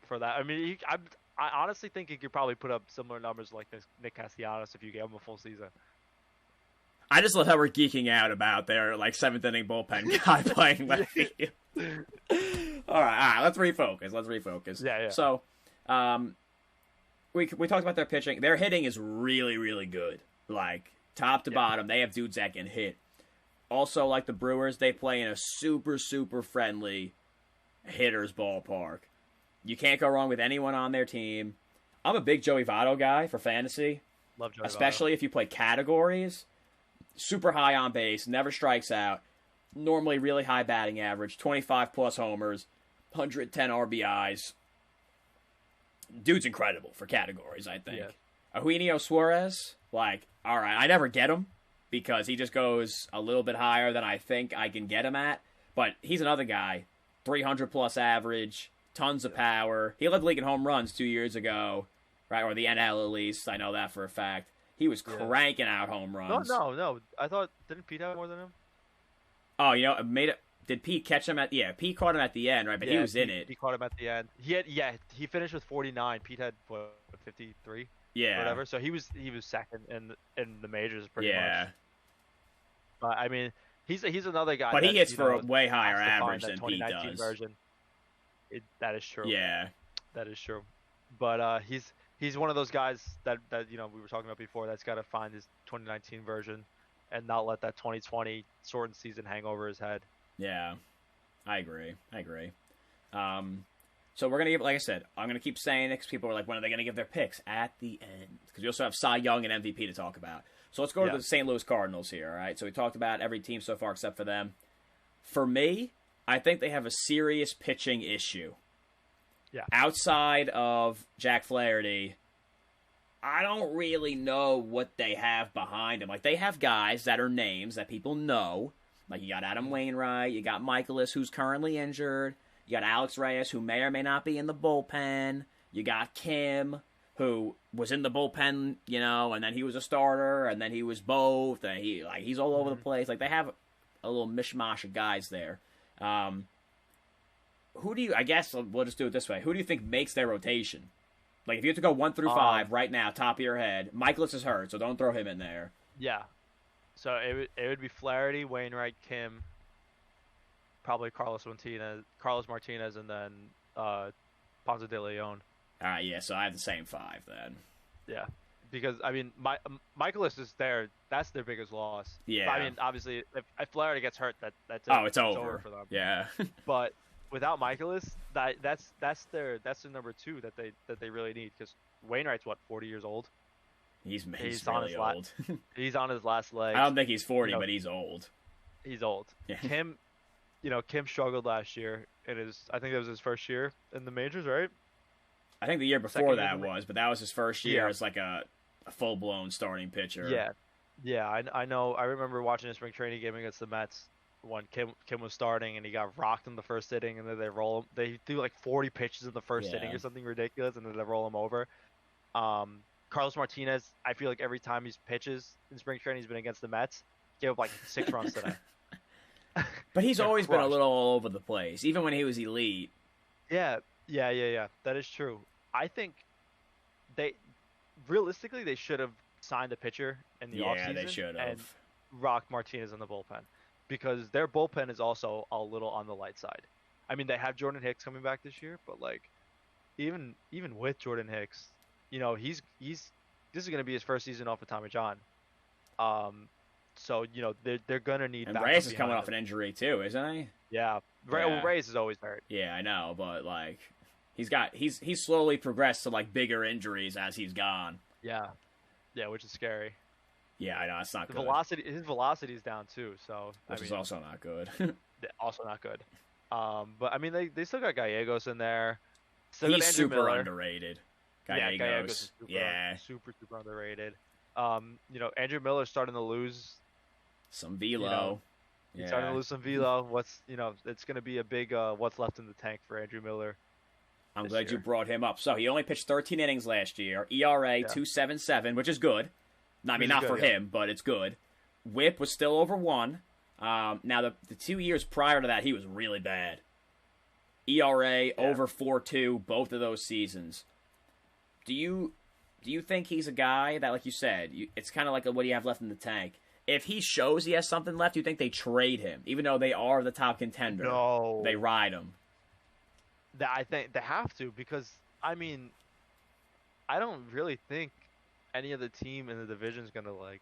for that. I mean, I honestly think he could probably put up similar numbers like Nick Castellanos if you gave him a full season. I just love how we're geeking out about their like 7th inning bullpen guy playing left field. All right, let's refocus. Yeah. So, we talked about their pitching. Their hitting is really, really good. Like, top to bottom, they have dudes that can hit. Also, like the Brewers, they play in a super, super friendly hitter's ballpark. You can't go wrong with anyone on their team. I'm a big Joey Votto guy for fantasy. Love Joey especially Votto. If you play categories. Super high on base, never strikes out. Normally really high batting average, 25-plus homers, 110 RBIs. Dude's incredible for categories, I think. Yeah. Eugenio Suarez, like, all right, I never get him because he just goes a little bit higher than I think I can get him at. But he's another guy, 300-plus average, tons of power. He led the league in home runs 2 years ago, right? Or the NL at least. I know that for a fact. He was cranking out home runs. No. I thought, didn't Pete have more than him? Oh, it made it. Did Pete catch him at? Yeah, Pete caught him at the end, right? But he was in it. He caught him at the end. He finished with 49. Pete had 53. Yeah. Whatever. So he was second in the majors pretty much. But I mean, he's another guy. But he hits for a way higher average than Pete does. Version. That is true. Yeah. That is true. But he's one of those guys that we were talking about before that's got to find his 2019 version and not let that 2020 shortened season hang over his head. Yeah, I agree. So we're going to like I said, I'm going to keep saying it because people are like, when are they going to give their picks? At the end. Because we also have Cy Young and MVP to talk about. So let's go to the St. Louis Cardinals here, all right? So we talked about every team so far except for them. For me, I think they have a serious pitching issue. Yeah. Outside of Jack Flaherty, I don't really know what they have behind them. Like, they have guys that are names that people know. Like, you got Adam Wainwright, you got Michaelis, who's currently injured. You got Alex Reyes, who may or may not be in the bullpen. You got Kim, who was in the bullpen, and then he was a starter, and then he was both, and he's all over the place. Like, they have a little mishmash of guys there. I guess we'll just do it this way. Who do you think makes their rotation? Like, if you have to go 1 through 5 right now, top of your head, Michaelis is hurt, so don't throw him in there. Yeah. So it would be Flaherty, Wainwright, Kim, probably Carlos Martinez, and then Ponce de Leon. All right, yeah, so I have the same 5 then. Yeah. Because, I mean, Michaelis is there. That's their biggest loss. Yeah. But, I mean, obviously, if Flaherty gets hurt, that's it. Oh, it's over for them. Yeah. But without Michaelis, that's their number 2 that they really need. Because Wainwright's 40 years old. He's really old. He's on his last leg. I don't think he's 40, but he's old. He's old. Yeah. Kim struggled last year. I think that was his first year in the majors, right? I think the year before that was, but that was his first year as like a full-blown starting pitcher. Yeah, I know. I remember watching a spring training game against the Mets when Kim was starting, and he got rocked in the first inning, and then they threw like 40 pitches in the first inning or something ridiculous, and then they roll him over. Carlos Martinez, I feel like every time he pitches in spring training, he's been against the Mets, gave up like 6 runs today. But he's always been a little all over the place, even when he was elite. Yeah. That is true. I think realistically they should have signed a pitcher in the offseason. Yeah, they should have. And rocked Martinez in the bullpen, because their bullpen is also a little on the light side. I mean, they have Jordan Hicks coming back this year, but like even with Jordan Hicks, this is going to be his first season off of Tommy John. So they're gonna need. And Reyes is coming off an injury too, isn't he? Yeah, Reyes is always hurt. Yeah, I know, but like he's slowly progressed to like bigger injuries as he's gone. Yeah, which is scary. Yeah, I know, it's not good. His velocity is down too, so which is also not good. Also not good. But I mean, they still got Gallegos in there. He's super underrated. Gallegos, super underrated. Andrew Miller's starting to lose some velo. He's starting to lose some velo. It's going to be a big what's left in the tank for Andrew Miller. I'm glad you brought him up. So he only pitched 13 innings last year. ERA 2.77, which is good. I mean, not for him, but it's good. WHIP was still over 1. Now the 2 years prior to that, he was really bad. ERA over 4.2 both of those seasons. Do you think he's a guy that, like you said, it's kind of like what do you have left in the tank? If he shows he has something left, you think they trade him, even though they are the top contender? No, they ride him. I think they have to, because I mean, I don't really think any other team in the division is gonna like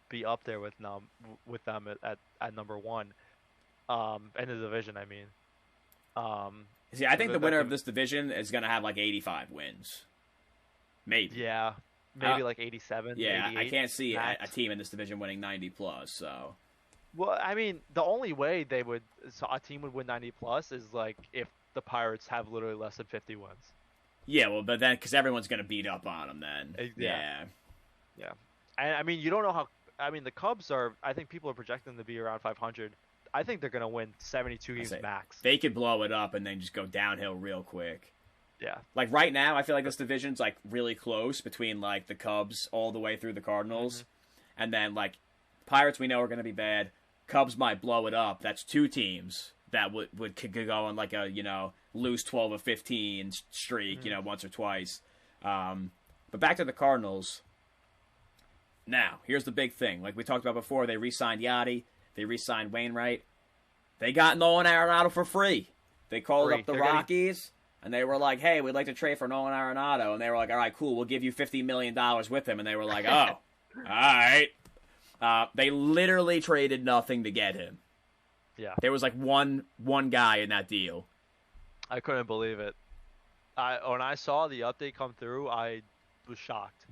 be up there with them at number 1, in the division. I mean, see, I think the winner of this division is gonna have like 85 wins. Maybe. Yeah. Maybe like 87. Yeah, I can't see a team in this division winning 90 plus. So. Well, I mean, the only way a team would win 90 plus is like if the Pirates have literally less than 50 wins. Yeah, well, but then because everyone's gonna beat up on them then. Yeah. And I mean, you don't know how. I mean, the Cubs are. I think people are projecting them to be around 500. I think they're gonna win 72 games max. They could blow it up and then just go downhill real quick. Yeah. Like, right now, I feel like this division's, like, really close between, like, the Cubs all the way through the Cardinals. Mm-hmm. And then, like, Pirates we know are going to be bad. Cubs might blow it up. That's 2 teams that could go on, like, a, lose 12 or 15 streak, once or twice. But back to the Cardinals. Now, here's the big thing. Like we talked about before, they re-signed Yachty. They re-signed Wainwright. They got Nolan Arenado for free. They called up the Rockies. And they were like, hey, we'd like to trade for Nolan Arenado. And they were like, all right, cool, we'll give you $50 million with him. And they were like, oh, all right. They literally traded nothing to get him. Yeah. There was like one guy in that deal. I couldn't believe it. When I saw the update come through, I was shocked.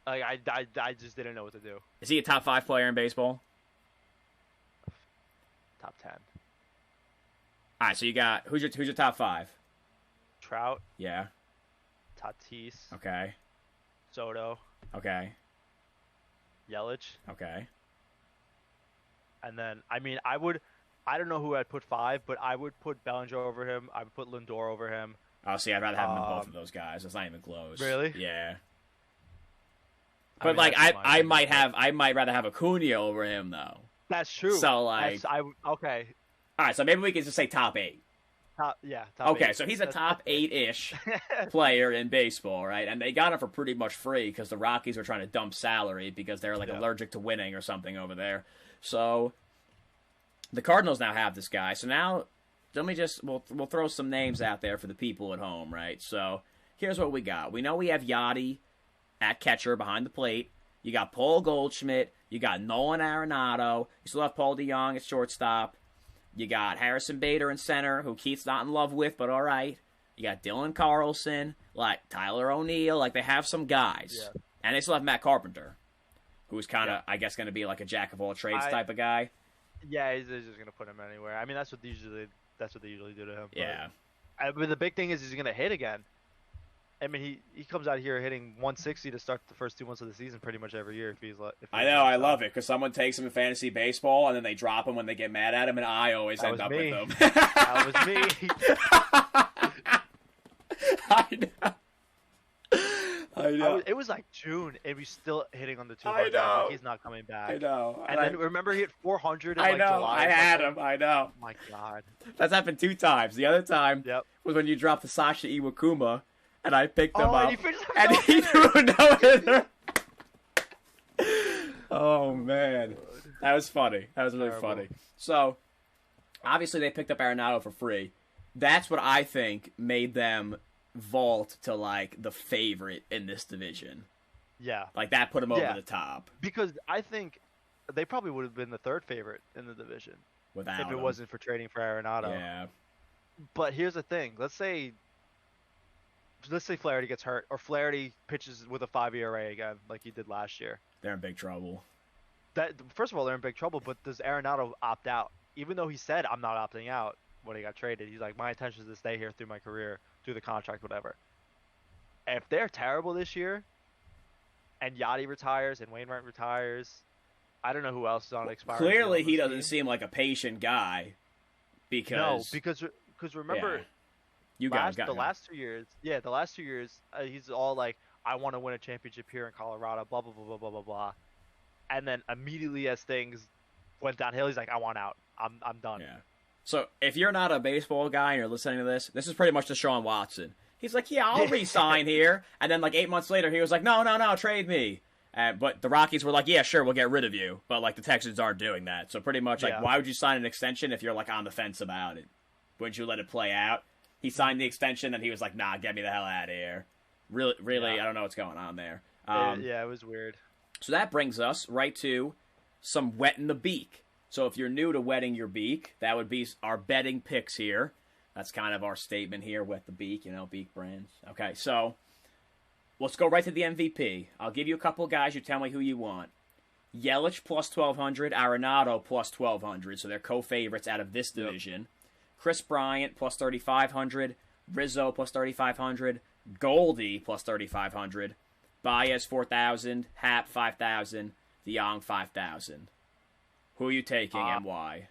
Like I just didn't know what to do. Is he a top 5 player in baseball? Top 10. All right, so you got who's your top 5? Trout. Yeah. Tatis. Okay. Soto. Okay. Yelich. Okay. And then I I don't know who I'd put 5, but I would put Bellinger over him. I would put Lindor over him. Oh, see, I'd rather have him than both of those guys. It's not even close. Really? Yeah. But I might rather have Acuna over him though. That's true. So okay. All right, so maybe we can just say top 8. Top okay, 8. So he's a top 8-ish player in baseball, right? And they got him for pretty much free because the Rockies were trying to dump salary because they're allergic to winning or something over there. So the Cardinals now have this guy. So now we'll throw some names out there for the people at home, right? So here's what we got. We know we have Yachty at catcher behind the plate. You got Paul Goldschmidt. You got Nolan Arenado. You still have Paul DeJong at shortstop. You got Harrison Bader in center, who Keith's not in love with, but all right. You got Dylan Carlson, like Tyler O'Neill. Like, they have some guys. Yeah. And they still have Matt Carpenter, who's kind of, I guess, going to be like a jack-of-all-trades type of guy. Yeah, he's just going to put him anywhere. I mean, that's what they usually do to him. Yeah. But the big thing is he's going to hit again. I mean, he comes out here hitting 160 to start the first 2 months of the season pretty much every year. I know, I love it, because someone takes him in fantasy baseball, and then they drop him when they get mad at him, and I always end up with them. That was me. I know. It was like June, and we still hitting on the I200. know. Like, he's not coming back. I know. And then remember he hit 400 in I know. July. I had him. I know. Oh my God. That's happened 2 times. The other time was when you dropped the Sasha Iwakuma, and I picked him up, and he threw a no-hitter. Oh, man. That was funny. That was really funny. So, obviously they picked up Arenado for free. That's what I think made them vault to, like, the favorite in this division. Yeah. Like, that put them over the top. Because I think they probably would have been the 3rd favorite in the division. Without if it wasn't for trading for Arenado. Yeah. But here's the thing. Let's say Flaherty gets hurt, or Flaherty pitches with a 5 ERA again, like he did last year. They're in big trouble. First of all, they're in big trouble, but does Arenado opt out? Even though he said, I'm not opting out when he got traded. He's like, my intention is to stay here through my career, through the contract, whatever. And if they're terrible this year, and Yachty retires, and Wainwright retires, I don't know who else is on expiring. Clearly, he doesn't seem like a patient guy. Because remember... Yeah. The last 2 years, he's all like, I want to win a championship here in Colorado, blah, blah, blah, blah, blah, blah, blah. And then immediately as things went downhill, he's like, I want out. I'm done. Yeah. So if you're not a baseball guy and you're listening to this is pretty much Deshaun Watson. He's like, yeah, I'll re-sign here. And then like 8 months later, he was like, no, trade me. But the Rockies were like, yeah, sure, we'll get rid of you. But like the Texans aren't doing that. So pretty much like, why would you sign an extension if you're like on the fence about it? Wouldn't you let it play out? He signed the extension, and he was like, nah, get me the hell out of here. Really, I don't know what's going on there. It was weird. So that brings us right to some wetting the beak. So if you're new to wetting your beak, that would be our betting picks here. That's kind of our statement here, wet the beak, Beak brands. Okay, so let's go right to the MVP. I'll give you a couple of guys. You tell me who you want. Yelich plus 1,200, Arenado plus 1,200. So they're co-favorites out of this division. Yep. Chris Bryant plus 3,500, Rizzo plus 3,500, Goldie plus 3,500, Baez 4,000, Happ 5,000, DeJong 5,000. Who are you taking and why?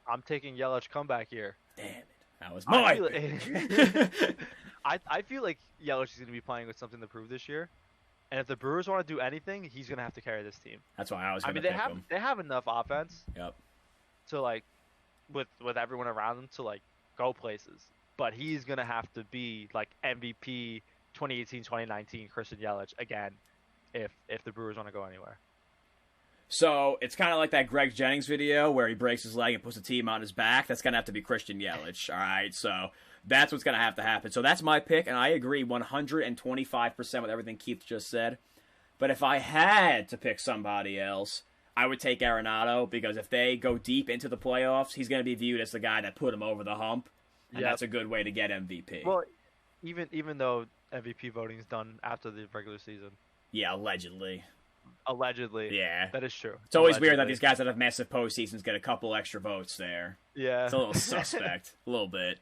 I'm taking Yelich comeback here. Damn it. That was my pick. I feel like Yelich is going to be playing with something to prove this year. And if the Brewers want to do anything, he's going to have to carry this team. That's why I was going to pick him. They have enough offense. Yep. To, like, with everyone around him to like go places, but he's gonna have to be like MVP 2018-2019 Christian Yelich again if the Brewers want to go anywhere. So it's kind of like that Greg Jennings video where he breaks his leg and puts the team on his back. That's gonna have to be Christian Yelich. All right, so that's what's gonna have to happen. So that's my pick, and I agree 125% with everything Keith just said. But if I had to pick somebody else, I would take Arenado, because if they go deep into the playoffs, he's going to be viewed as the guy that put him over the hump, and that's a good way to get MVP. Well, even though MVP voting is done after the regular season. Yeah, allegedly. Allegedly. Yeah. That is true. It's always weird that these guys that have massive postseasons get a couple extra votes there. Yeah. It's a little suspect. A little bit.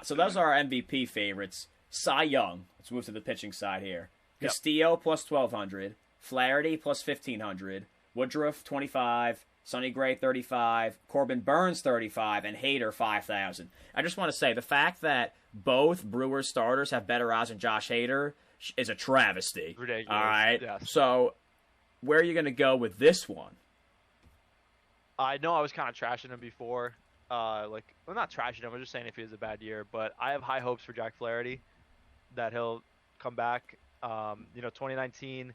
So those are our MVP favorites. Cy Young. Let's move to the pitching side here. Castillo plus 1,200. Flaherty plus 1,500. Woodruff, 25, Sonny Gray 35, Corbin Burns 35, and Hader 5,000. I just want to say the fact that both Brewers starters have better odds than Josh Hader is a travesty. Ridiculous. All right. Yes. So where are you going to go with this one? I know I was kind of trashing him before. Well, not trashing him. I'm just saying if he has a bad year. But I have high hopes for Jack Flaherty that he'll come back. 2019,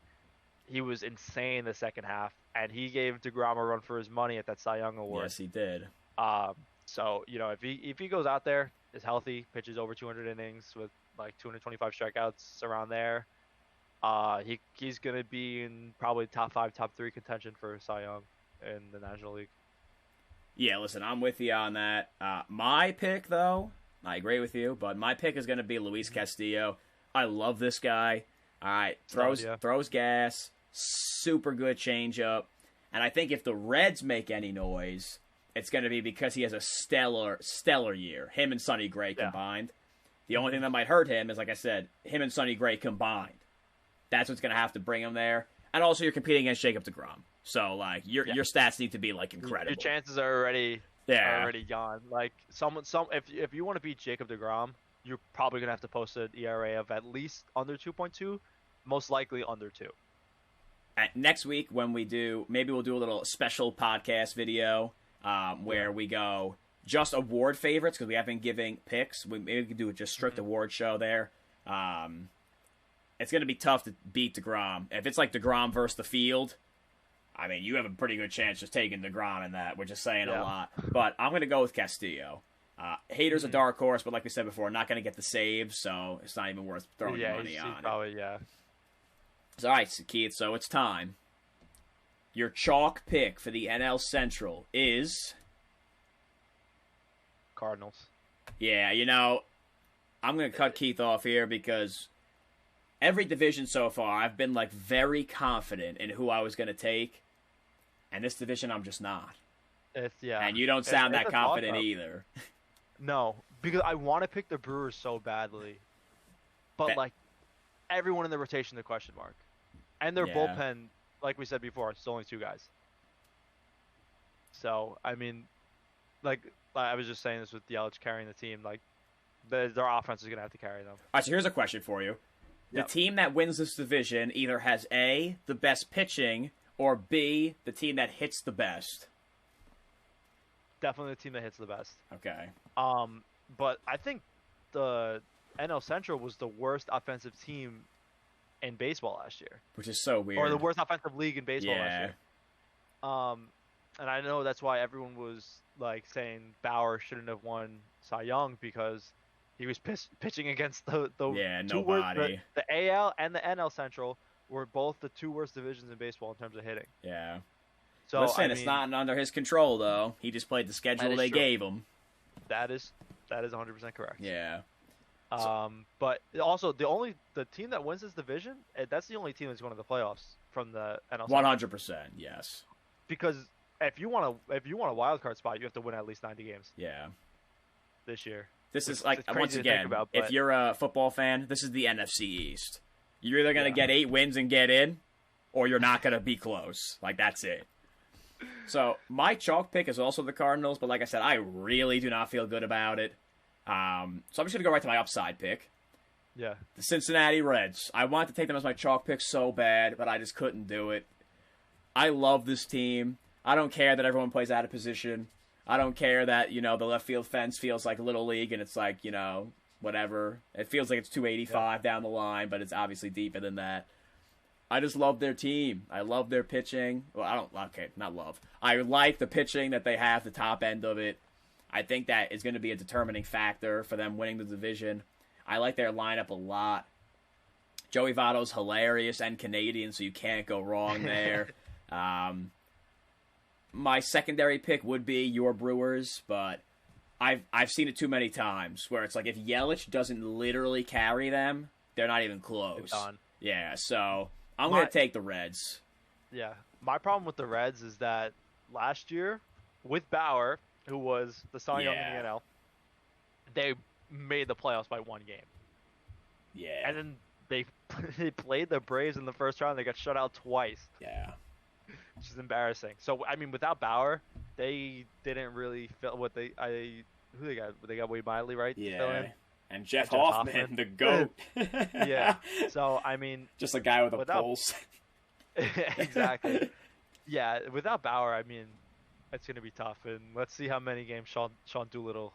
he was insane the second half, and he gave DeGrom a run for his money at that Cy Young Award. Yes, he did. So if he goes out there, is healthy, pitches over 200 innings with like 225 strikeouts around there, he's gonna be in probably top 5, top 3 contention for Cy Young in the National League. Yeah, listen, I'm with you on that. My pick, though, I agree with you, but my pick is going to be Luis Castillo. I love this guy. All right, throws gas, super good changeup, and I think if the Reds make any noise, it's going to be because he has a stellar year. Him and Sonny Gray combined. The only thing that might hurt him is, like I said, him and Sonny Gray combined. That's what's going to have to bring him there. And also, you're competing against Jacob deGrom. So, like, your stats need to be, like, incredible. Your chances are already gone. Like, if you want to beat Jacob deGrom, you're probably going to have to post an ERA of at least under 2.2, most likely under 2. Next week, when we do, maybe we'll do a little special podcast video where we go just award favorites, because we have been giving picks. Maybe we could do a just strict award show there. It's going to be tough to beat DeGrom. If it's like DeGrom versus the field, I mean, you have a pretty good chance just taking DeGrom in that, which is saying a lot. But I'm going to go with Castillo. Hader's a dark horse, but like we said before, not going to get the save, so it's not even worth throwing money on it. So, all right, Keith, so it's time. Your chalk pick for the NL Central is... Cardinals. Yeah, I'm going to cut Keith off here because every division so far, I've been, like, very confident in who I was going to take. And this division, I'm just not. And you don't sound that confident either. No, because I want to pick the Brewers so badly. But, like, everyone in the rotation, the question mark. And their bullpen, like we said before, it's only 2 guys. So, I mean, like, I was just saying this with Yelich carrying the team. Like, their offense is going to have to carry them. All right, so here's a question for you. The team that wins this division either has A, the best pitching, or B, the team that hits the best. Definitely the team that hits the best. Okay. But I think the NL Central was the worst offensive team in baseball last year. Which is so weird. Or the worst offensive league in baseball last year. And I know that's why everyone was like saying Bauer shouldn't have won Cy Young because he was pitching against the nobody. The AL and the NL Central were both the 2 worst divisions in baseball in terms of hitting. Yeah. So listen, it's not under his control though. He just played the schedule they gave him. That is 100% correct. Yeah. But also the team that wins this division, that's the only team that's going to the playoffs from the NL. 100%, yes. Because if you want a wild card spot, you have to win at least 90 games. Yeah. This year. This is like once again, if you're a football fan, this is the NFC East. You're either going to get 8 wins and get in, or you're not going to be close. Like that's it. So my chalk pick is also the Cardinals, but like I said, I really do not feel good about it. So I'm just going to go right to my upside pick. Yeah. The Cincinnati Reds. I wanted to take them as my chalk pick so bad, but I just couldn't do it. I love this team. I don't care that everyone plays out of position. I don't care that, the left field fence feels like Little League and it's like, whatever. It feels like it's 285 down the line, but it's obviously deeper than that. I just love their team. I love their pitching. Well, not love. I like the pitching that they have, the top end of it. I think that is going to be a determining factor for them winning the division. I like their lineup a lot. Joey Votto's hilarious and Canadian, so you can't go wrong there. My secondary pick would be your Brewers, but I've seen it too many times where it's like if Yelich doesn't literally carry them, they're not even close. Yeah, so I'm going to take the Reds. Yeah. My problem with the Reds is that last year, with Bauer, who was the Cy Young in the NL, they made the playoffs by 1 game. Yeah. And then they played the Braves in the first round. They got shut out twice. Yeah. which is embarrassing. So I mean, without Bauer, they didn't really feel what who they got. They got Wade Miley, right? Yeah. And Jeff Hoffman, the GOAT. Yeah. So I mean, just a guy with a pulse. Exactly. Yeah. Without Bauer, I mean, it's gonna be tough. And let's see how many games Sean Doolittle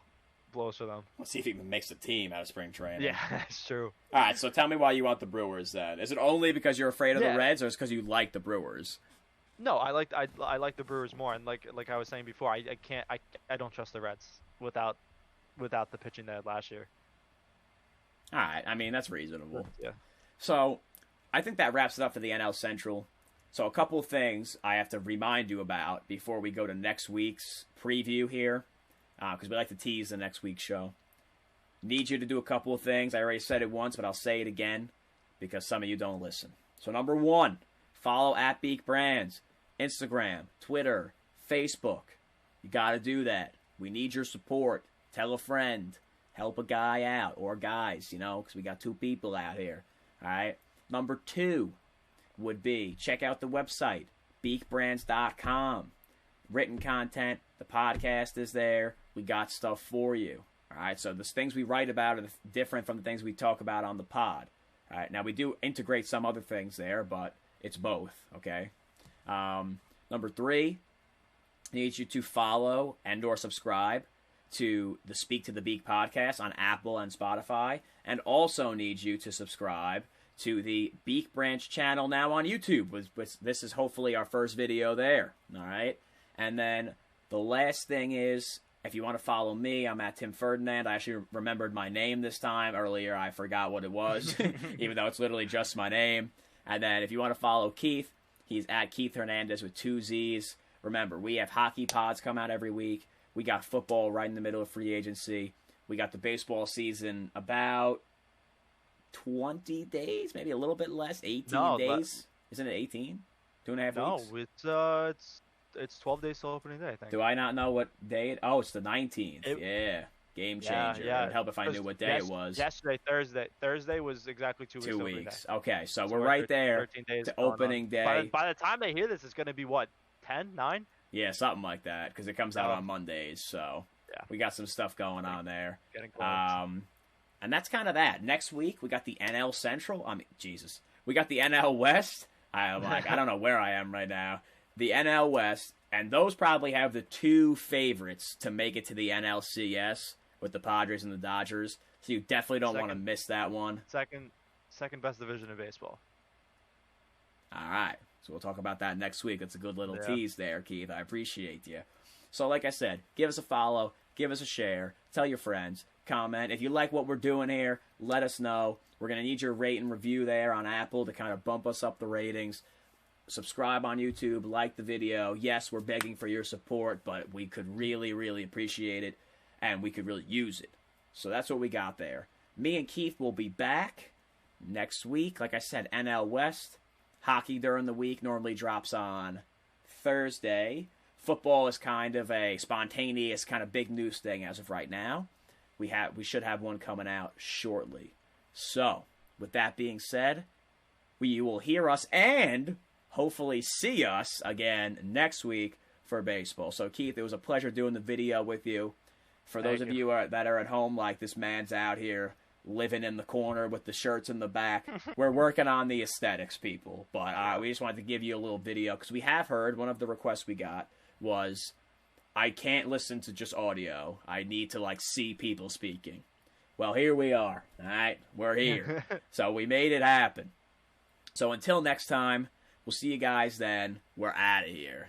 blows for them. Let's see if he even makes the team out of spring training. Yeah, that's true. All right, so tell me why you want the Brewers then. Is it only because you're afraid of the Reds, or is it because you like the Brewers? No, I like the Brewers more, and like I was saying before, I don't trust the Reds without the pitching they had last year. All right, I mean that's reasonable. Yeah. So I think that wraps it up for the NL Central. So a couple of things I have to remind you about before we go to next week's preview here. Because we like to tease the next week's show. Need you to do a couple of things. I already said it once, but I'll say it again because some of you don't listen. So number 1, follow at Beak Brands, Instagram, Twitter, Facebook. You got to do that. We need your support. Tell a friend. Help a guy out or guys, because we got 2 people out here. All right. Number 2 would be check out the website, beakbrands.com. Written content, the podcast is there. We got stuff for you. All right, so the things we write about are different from the things we talk about on the pod. All right, now we do integrate some other things there, but it's both, okay? Number 3, I need you to follow and or subscribe to the Speak to the Beak podcast on Apple and Spotify, and also need you to subscribe to the Beak Branch channel now on YouTube. This is hopefully our first video there, all right? And then the last thing is, if you want to follow me, I'm at Tim Ferdinand. I actually remembered my name this time. Earlier, I forgot what it was, even though it's literally just my name. And then if you want to follow Keith, he's at Keith Hernandez with 2 Z's. Remember, we have hockey pods come out every week. We got football right in the middle of free agency. We got the baseball season about 20 days, maybe a little bit less, 18 days. Isn't it 18? 2.5 weeks? No, it's 12 days till opening day, I think. Do I not know what day it? Oh, it's the 19th. Yeah. Game changer. Yeah. It would help if I knew what day it was. Yesterday, Thursday. Thursday was exactly 2 weeks. 2 weeks. Okay, so we're right there 13 days to opening day. By the time they hear this, it's going to be what, 10, 9? Yeah, something like that, because it comes out on Mondays. So we got some stuff going on there. Getting close. And that's kind of that. Next week, we got the NL Central. We got the NL West. I don't know where I am right now. The NL West. And those probably have the 2 favorites to make it to the NLCS with the Padres and the Dodgers. So you definitely don't want to miss that one. Second best division in baseball. All right. So we'll talk about that next week. That's a good little tease there, Keith. I appreciate you. So like I said, give us a follow, give us a share, tell your friends, comment. If you like what we're doing here, let us know. We're going to need your rate and review there on Apple to kind of bump us up the ratings. Subscribe on YouTube, like the video. Yes, we're begging for your support, but we could really, really appreciate it, and we could really use it. So that's what we got there. Me and Keith will be back next week. Like I said, NL West. Hockey during the week normally drops on Thursday. Football is kind of a spontaneous, kind of big news thing as of right now. We should have one coming out shortly. So, with that being said, you will hear us and hopefully see us again next week for baseball. So, Keith, it was a pleasure doing the video with you. For those of you that are at home, like this man's out here living in the corner with the shirts in the back, we're working on the aesthetics, people. But we just wanted to give you a little video because we have heard one of the requests we got was, I can't listen to just audio. I need to see people speaking. Well, here we are. All right, we're here. So we made it happen. So until next time, we'll see you guys then. We're out of here.